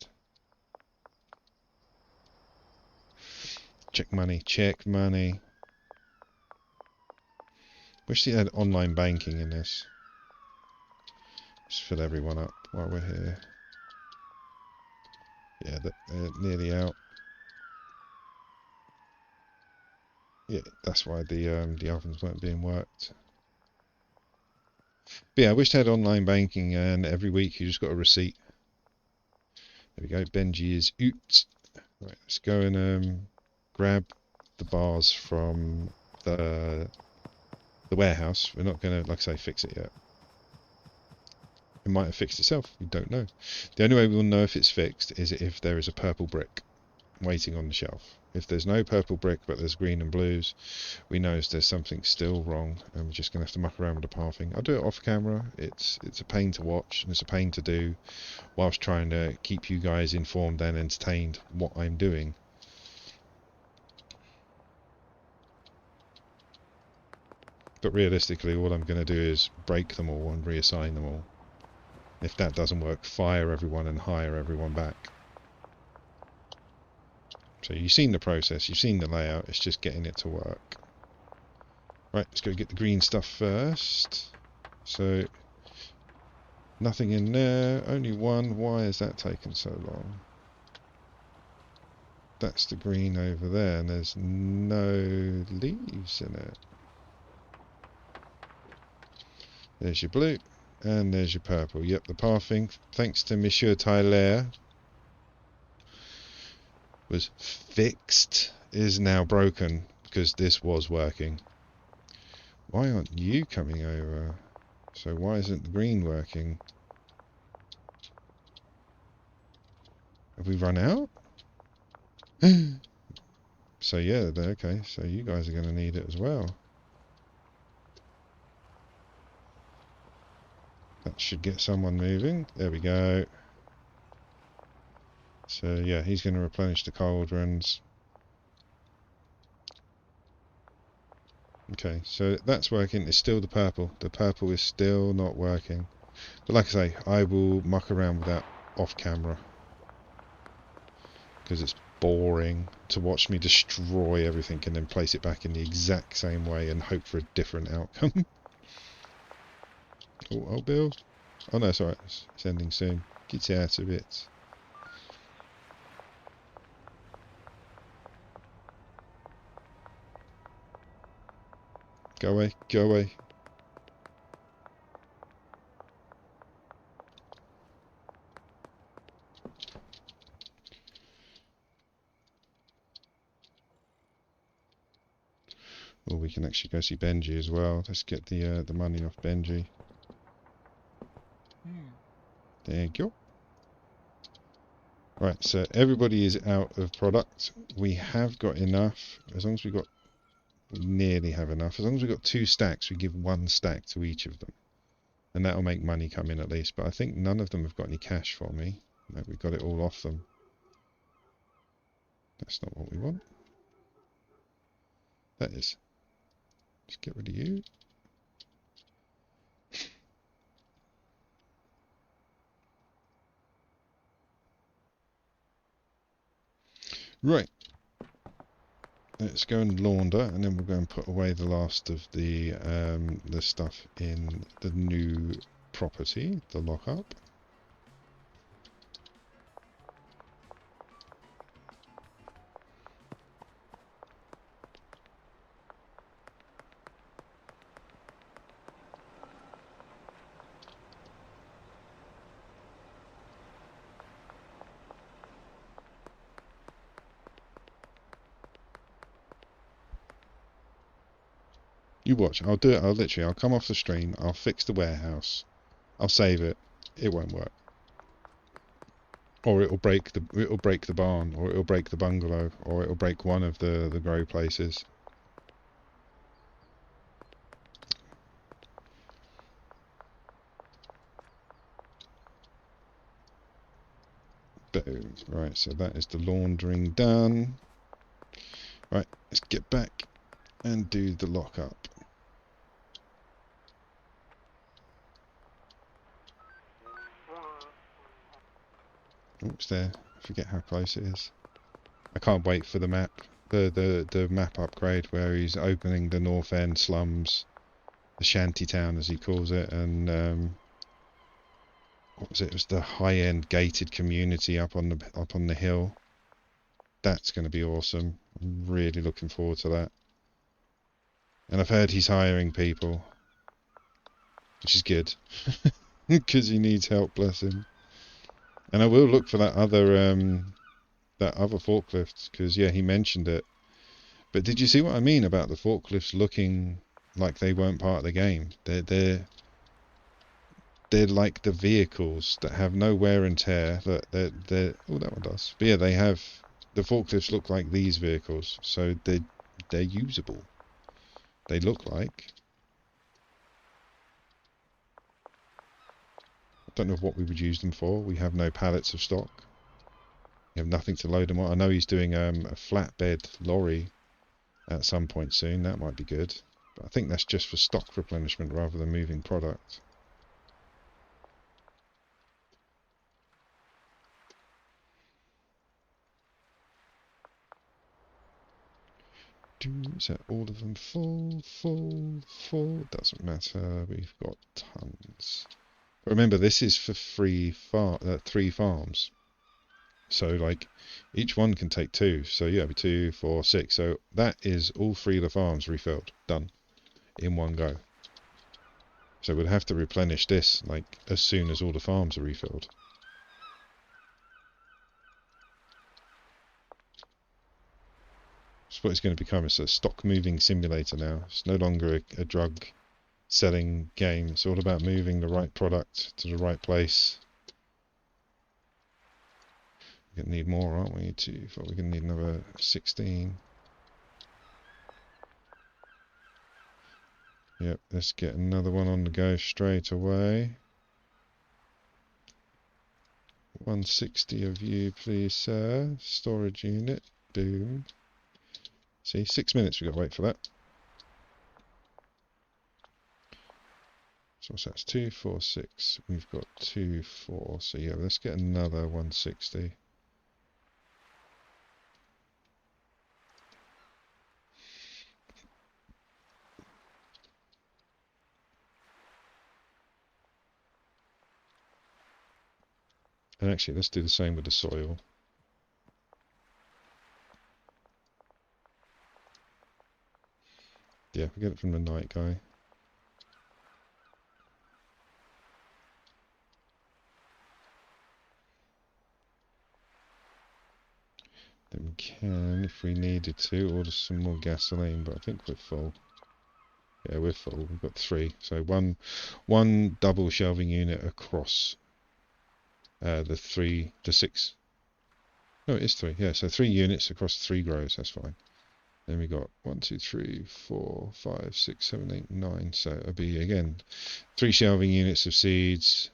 Check money, check money. Wish they had online banking in this. Just fill everyone up while we're here. Yeah, they're nearly out. Yeah, that's why the ovens weren't being worked. But yeah, I wish they had online banking and every week you just got a receipt. There we go, Benji is out. Right, let's go and grab the bars from the warehouse. We're not going to, like I say, fix it yet. It might have fixed itself, we don't know. The only way we'll know if it's fixed is if there is a purple brick. waiting on the shelf. If there's no purple brick but there's green and blues, we know there's something still wrong, and we're just going to have to muck around with the pathing. I'll do it off camera. It's a pain to watch, and it's a pain to do, whilst trying to keep you guys informed and entertained what I'm doing. But realistically, all I'm going to do is break them all and reassign them all. If that doesn't work, fire everyone and hire everyone back. So you've seen the process, you've seen the layout, it's just getting it to work. Right, let's go get the green stuff first. So, nothing in there, only one. Why has that taken so long? That's the green over there, and there's no leaves in it. There's your blue, and there's your purple. Yep, the pathing, thanks to Monsieur Tyler, was fixed, is now broken, because this was working. Why aren't you coming over? So why isn't the green working? Have we run out? So yeah, okay, so you guys are going to need it as well. That should get someone moving. There we go. So yeah, he's going to replenish the cauldrons. Okay, so that's working. It's still the purple. The purple is still not working. But like I say, I will muck around with that off camera, because it's boring to watch me destroy everything and then place it back in the exact same way and hope for a different outcome. Oh, Bill. Oh no, it's alright. It's ending soon. Get out of it. Go away, go away. Or we can actually go see Benji as well. Let's get the money off Benji. There you go. Right, so everybody is out of product. We have got enough. As long as we nearly have enough. As long as we've got 2 stacks, we give 1 stack to each of them. And that'll make money come in at least. But I think none of them have got any cash for me. No, we got it all off them. That's not what we want. That is. Let's get rid of you. Right. Let's go and launder, and then we'll go and put away the last of the stuff in the new property, the lockup. You watch, I'll do it, I'll come off the stream, I'll fix the warehouse, I'll save it, it won't work. Or it'll break the barn, or it'll break the bungalow, or it'll break one of the grow places. Boom. Right, so that is the laundering done. Right, let's get back and do the lockup. Oops, there. I forget how close it is. I can't wait for the map. The map upgrade where he's opening the North End slums, the shanty town as he calls it, and what was it? It was the high-end gated community up on the hill. That's going to be awesome. I'm really looking forward to that. And I've heard he's hiring people, which is good, because he needs help, bless him. And I will look for that other forklift, because yeah, he mentioned it. But did you see what I mean about the forklifts looking like they weren't part of the game? They're like the vehicles that have no wear and tear. That oh, that one does. But yeah, they have the forklifts look like these vehicles, so they're usable. They look like. I don't know what we would use them for. We have no pallets of stock. We have nothing to load them on. I know he's doing a flatbed lorry at some point soon. That might be good. But I think that's just for stock replenishment rather than moving product. Is that all of them full? Full? Doesn't matter. We've got tons. Remember, this is for 3 farms. So, like, each one can take 2. So, yeah, 2, 4, 6. So, that is all 3 of the farms refilled. Done. In one go. So, we'll have to replenish this, like, as soon as all the farms are refilled. That's what it's going to become. It's a stock moving simulator now. It's no longer a drug selling game. It's all about moving the right product to the right place. We're going to need more, aren't we? We're going to need another 16. Yep, let's get another one on the go straight away. 160 of you, please, sir. Storage unit. Boom. See, 6 minutes we've got to wait for that. So what's that? 2, 4, 6. We've got 2, 4. So yeah, let's get another 160. And actually, let's do the same with the soil. Yeah, we get it from the night guy. Then we can, if we needed to, order some more gasoline, but I think we're full. Yeah, we're full. We've got 3. So one double shelving unit across the 6. No, it is 3. Yeah, so 3 units across 3 grows. That's fine. Then we got 1, 2, 3, 4, 5, 6, 7, 8, 9. So it'll be again 3 shelving units of seeds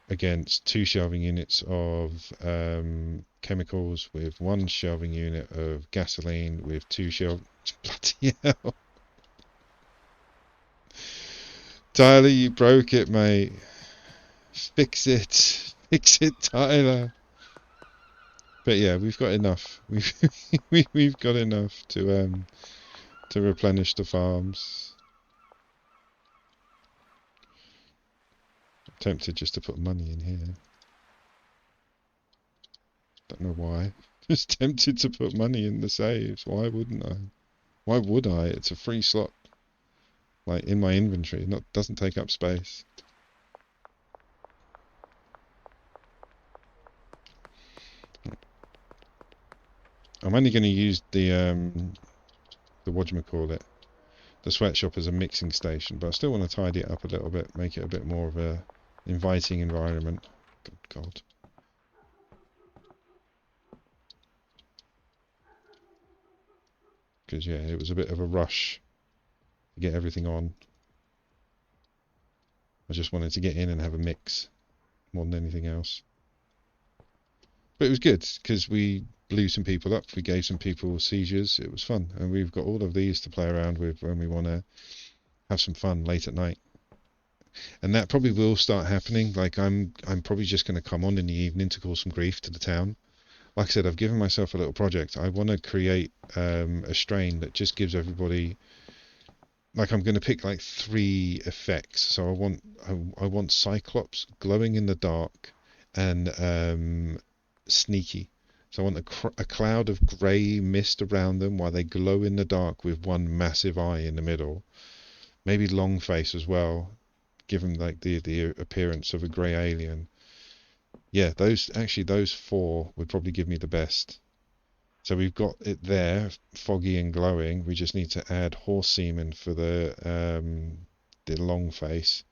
against 2 shelving units of chemicals, with 1 shelving unit of gasoline, with 2 bloody hell. Tyler, you broke it, mate. Fix it. Fix it, Tyler. But yeah, we've got enough. We've got enough to replenish the farms. I'm tempted just to put money in here. Don't know why. Just tempted to put money in the saves. Why wouldn't I? Why would I? It's a free slot. Like in my inventory. Doesn't take up space. I'm only going to use the whatchamacallit, the sweatshop as a mixing station, but I still want to tidy it up a little bit, make it a bit more of a inviting environment. Good God. Because yeah, it was a bit of a rush to get everything on. I just wanted to get in and have a mix more than anything else. But it was good because we blew some people up, we gave some people seizures. It was fun, and we've got all of these to play around with when we want to have some fun late at night. And that probably will start happening. Like I'm probably just going to come on in the evening to cause some grief to the town. Like I said, I've given myself a little project. I want to create a strain that just gives everybody, like I'm going to pick like 3 effects. So I want Cyclops, glowing in the dark, and sneaky. So I want a cloud of grey mist around them while they glow in the dark with one massive eye in the middle. Maybe long face as well, give them like the appearance of a grey alien. Yeah, those 4 would probably give me the best. So we've got it there, foggy and glowing. We just need to add horse semen for the long face.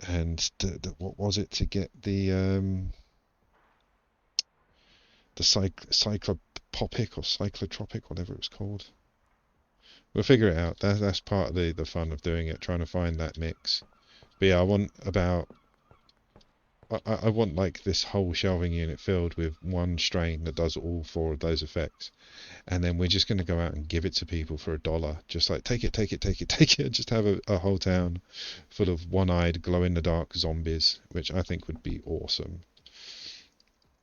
And what was it to get the the cyclopopic or cyclotropic, whatever it was called. We'll figure it out. That's part of the fun of doing it, trying to find that mix. But yeah, I want like this whole shelving unit filled with one strain that does all 4 of those effects, and then we're just going to go out and give it to people for $1. Just like take it. Just have a whole town full of one-eyed, glow-in-the-dark zombies, which I think would be awesome.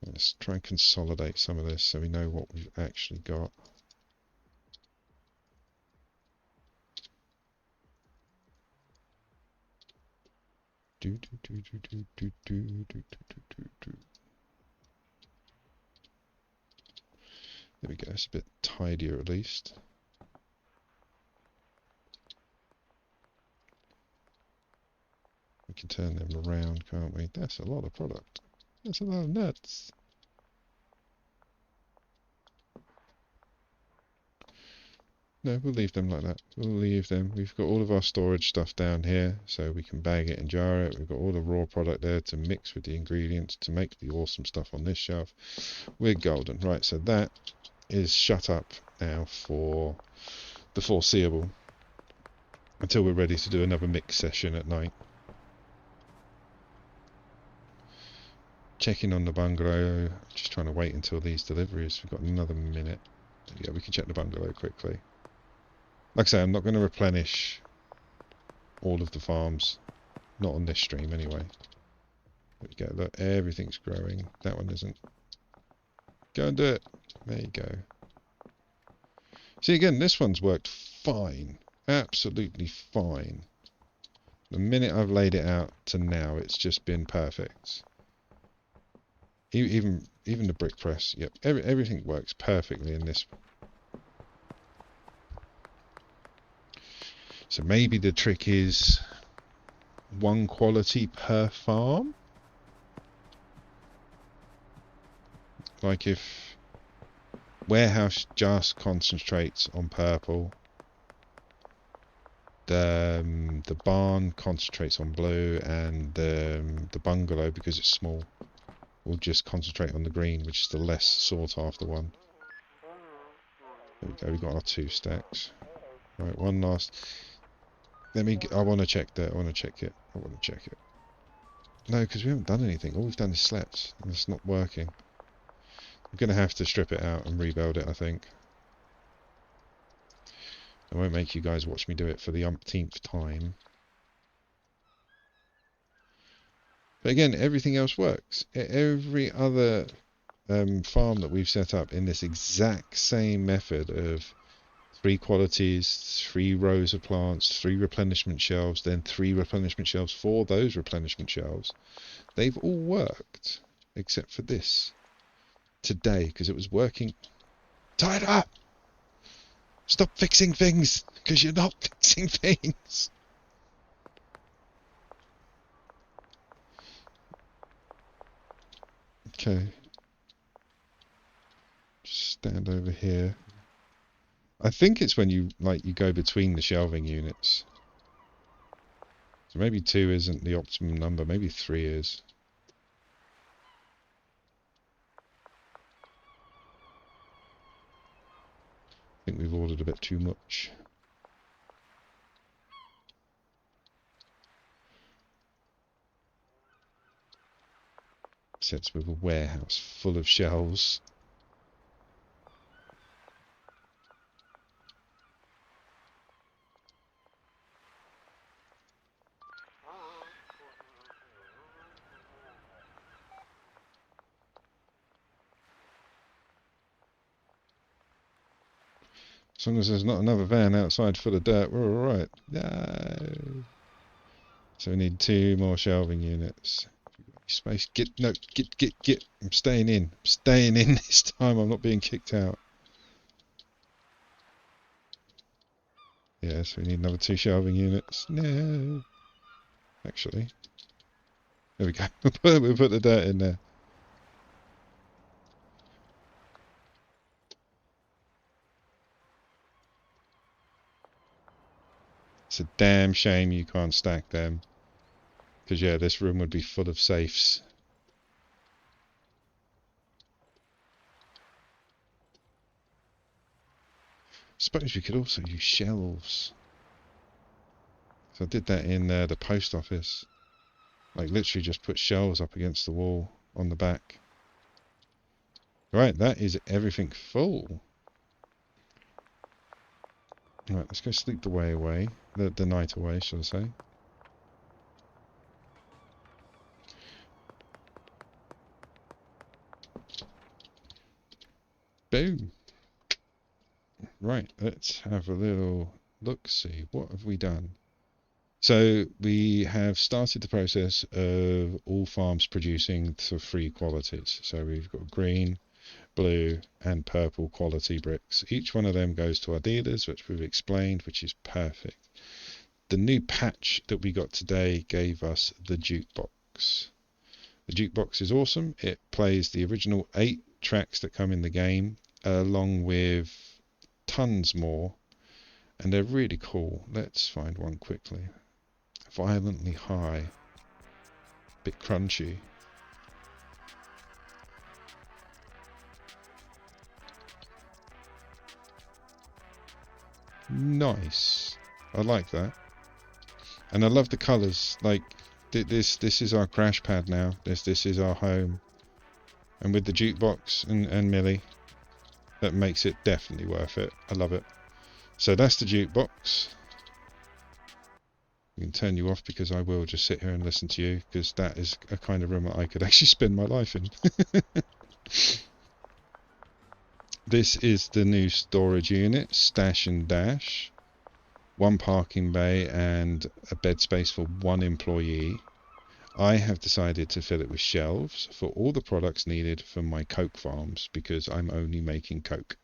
Let's try and consolidate some of this so we know what we've actually got. There we go, it's a bit tidier at least. We can turn them around, can't we? That's a lot of product. That's a lot of nuts. No, we'll leave them like that. We'll leave them. We've got all of our storage stuff down here, so we can bag it and jar it. We've got all the raw product there to mix with the ingredients to make the awesome stuff on this shelf. We're golden. Right, so that is shut up now for the foreseeable until we're ready to do another mix session at night. Checking on the bungalow. Just trying to wait until these deliveries. We've got another minute. Yeah, we can check the bungalow quickly. Like I say, I'm not going to replenish all of the farms. Not on this stream, anyway. There we go. Look, everything's growing. That one isn't. Go and do it. There you go. See, again, this one's worked fine. Absolutely fine. The minute I've laid it out to now, it's just been perfect. Even the brick press. Yep, everything works perfectly in this. So maybe the trick is one quality per farm. Like if warehouse just concentrates on purple, the barn concentrates on blue, and the bungalow, because it's small, will just concentrate on the green, which is the less sought after one. There we go. We got our 2 stacks. Right, one last. I want to check that. I want to check it. No, because we haven't done anything. All we've done is slept, and it's not working. I'm going to have to strip it out and rebuild it, I think. I won't make you guys watch me do it for the umpteenth time. But again, everything else works. Every other farm that we've set up in this exact same method of 3 qualities, 3 rows of plants, 3 replenishment shelves, then 3 replenishment shelves for those replenishment shelves, they've all worked, except for this. Today, because it was working. Tyler! Stop fixing things, because you're not fixing things! Okay. Just stand over here. I think it's when you go between the shelving units. So maybe 2 isn't the optimum number, maybe 3 is. I think we've ordered a bit too much. Sets with a warehouse full of shelves. As long as there's not another van outside full of dirt, we're alright. No. So we need 2 more shelving units. Space. Get. I'm staying in. I'm staying in this time. I'm not being kicked out. Yes, we need another 2 shelving units. No. Actually. There we go. We'll put the dirt in there. It's a damn shame you can't stack them. Because, yeah, this room would be full of safes. suppose you could also use shelves. So I did that in the post office. Like literally just put shelves up against the wall on the back. Right, that is everything full. Right, let's go sleep the way away. The night away, shall I say. Boom. Right, let's have a little look-see. What have we done? So we have started the process of all farms producing to 3 qualities. So we've got green, blue and purple quality bricks. Each one of them goes to our dealers, which we've explained, which is perfect. The new patch that we got today gave us the jukebox. The jukebox is awesome. It plays the original 8 tracks that come in the game, along with tons more, and they're really cool. Let's find one quickly. Violently high, bit crunchy. Nice. I like that. And I love the colours. Like this is our crash pad now. This is our home. And with the jukebox and Millie, that makes it definitely worth it. I love it. So that's the jukebox. I can turn you off because I will just sit here and listen to you, because that is a kind of room that I could actually spend my life in. This is the new storage unit, Stash and Dash. 1 parking bay and a bed space for 1 employee. I have decided to fill it with shelves for all the products needed for my Coke farms, because I'm only making Coke.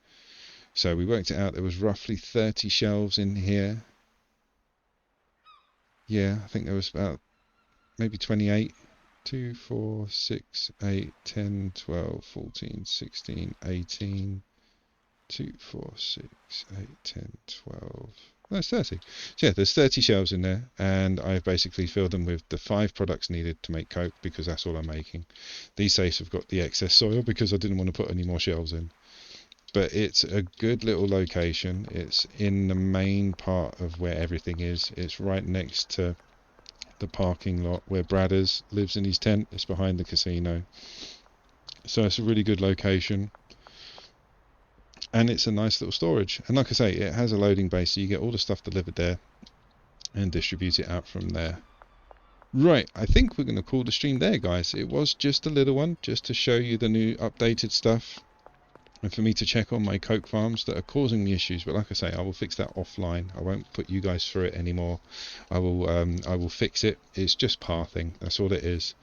So we worked it out, there was roughly 30 shelves in here. Yeah, I think there was about maybe 28. 2, 4, 6, 8, 10, 12, 14, 16, 18. 2, 4, 6, 8, 10, 12. No, it's 30. So yeah, there's 30 shelves in there, and I've basically filled them with the 5 products needed to make Coke, because that's all I'm making. These safes have got the excess soil because I didn't want to put any more shelves in. But it's a good little location. It's in the main part of where everything is. It's right next to the parking lot where Bradders lives in his tent. It's behind the casino. So it's a really good location. And it's a nice little storage. And like I say, it has a loading bay, so you get all the stuff delivered there and distribute it out from there. Right, I think we're going to call the stream there, guys. It was just a little one, just to show you the new updated stuff, and for me to check on my Coke farms that are causing me issues. But like I say, I will fix that offline. I won't put you guys through it anymore. I will fix it. It's just pathing. That's all it is.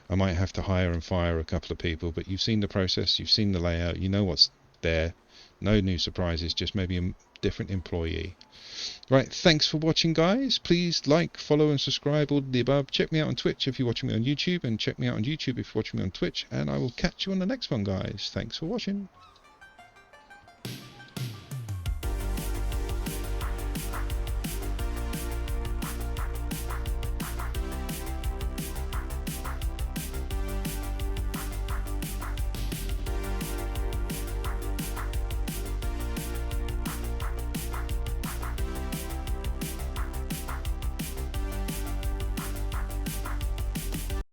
I might have to hire and fire a couple of people, but you've seen the process, you've seen the layout, you know what's there. No new surprises, just maybe a different employee. Right, thanks for watching, guys. Please like, follow and subscribe, all of the above. Check me out on Twitch if you're watching me on YouTube, and check me out on YouTube if you're watching me on Twitch, and I will catch you on the next one, guys. Thanks for watching.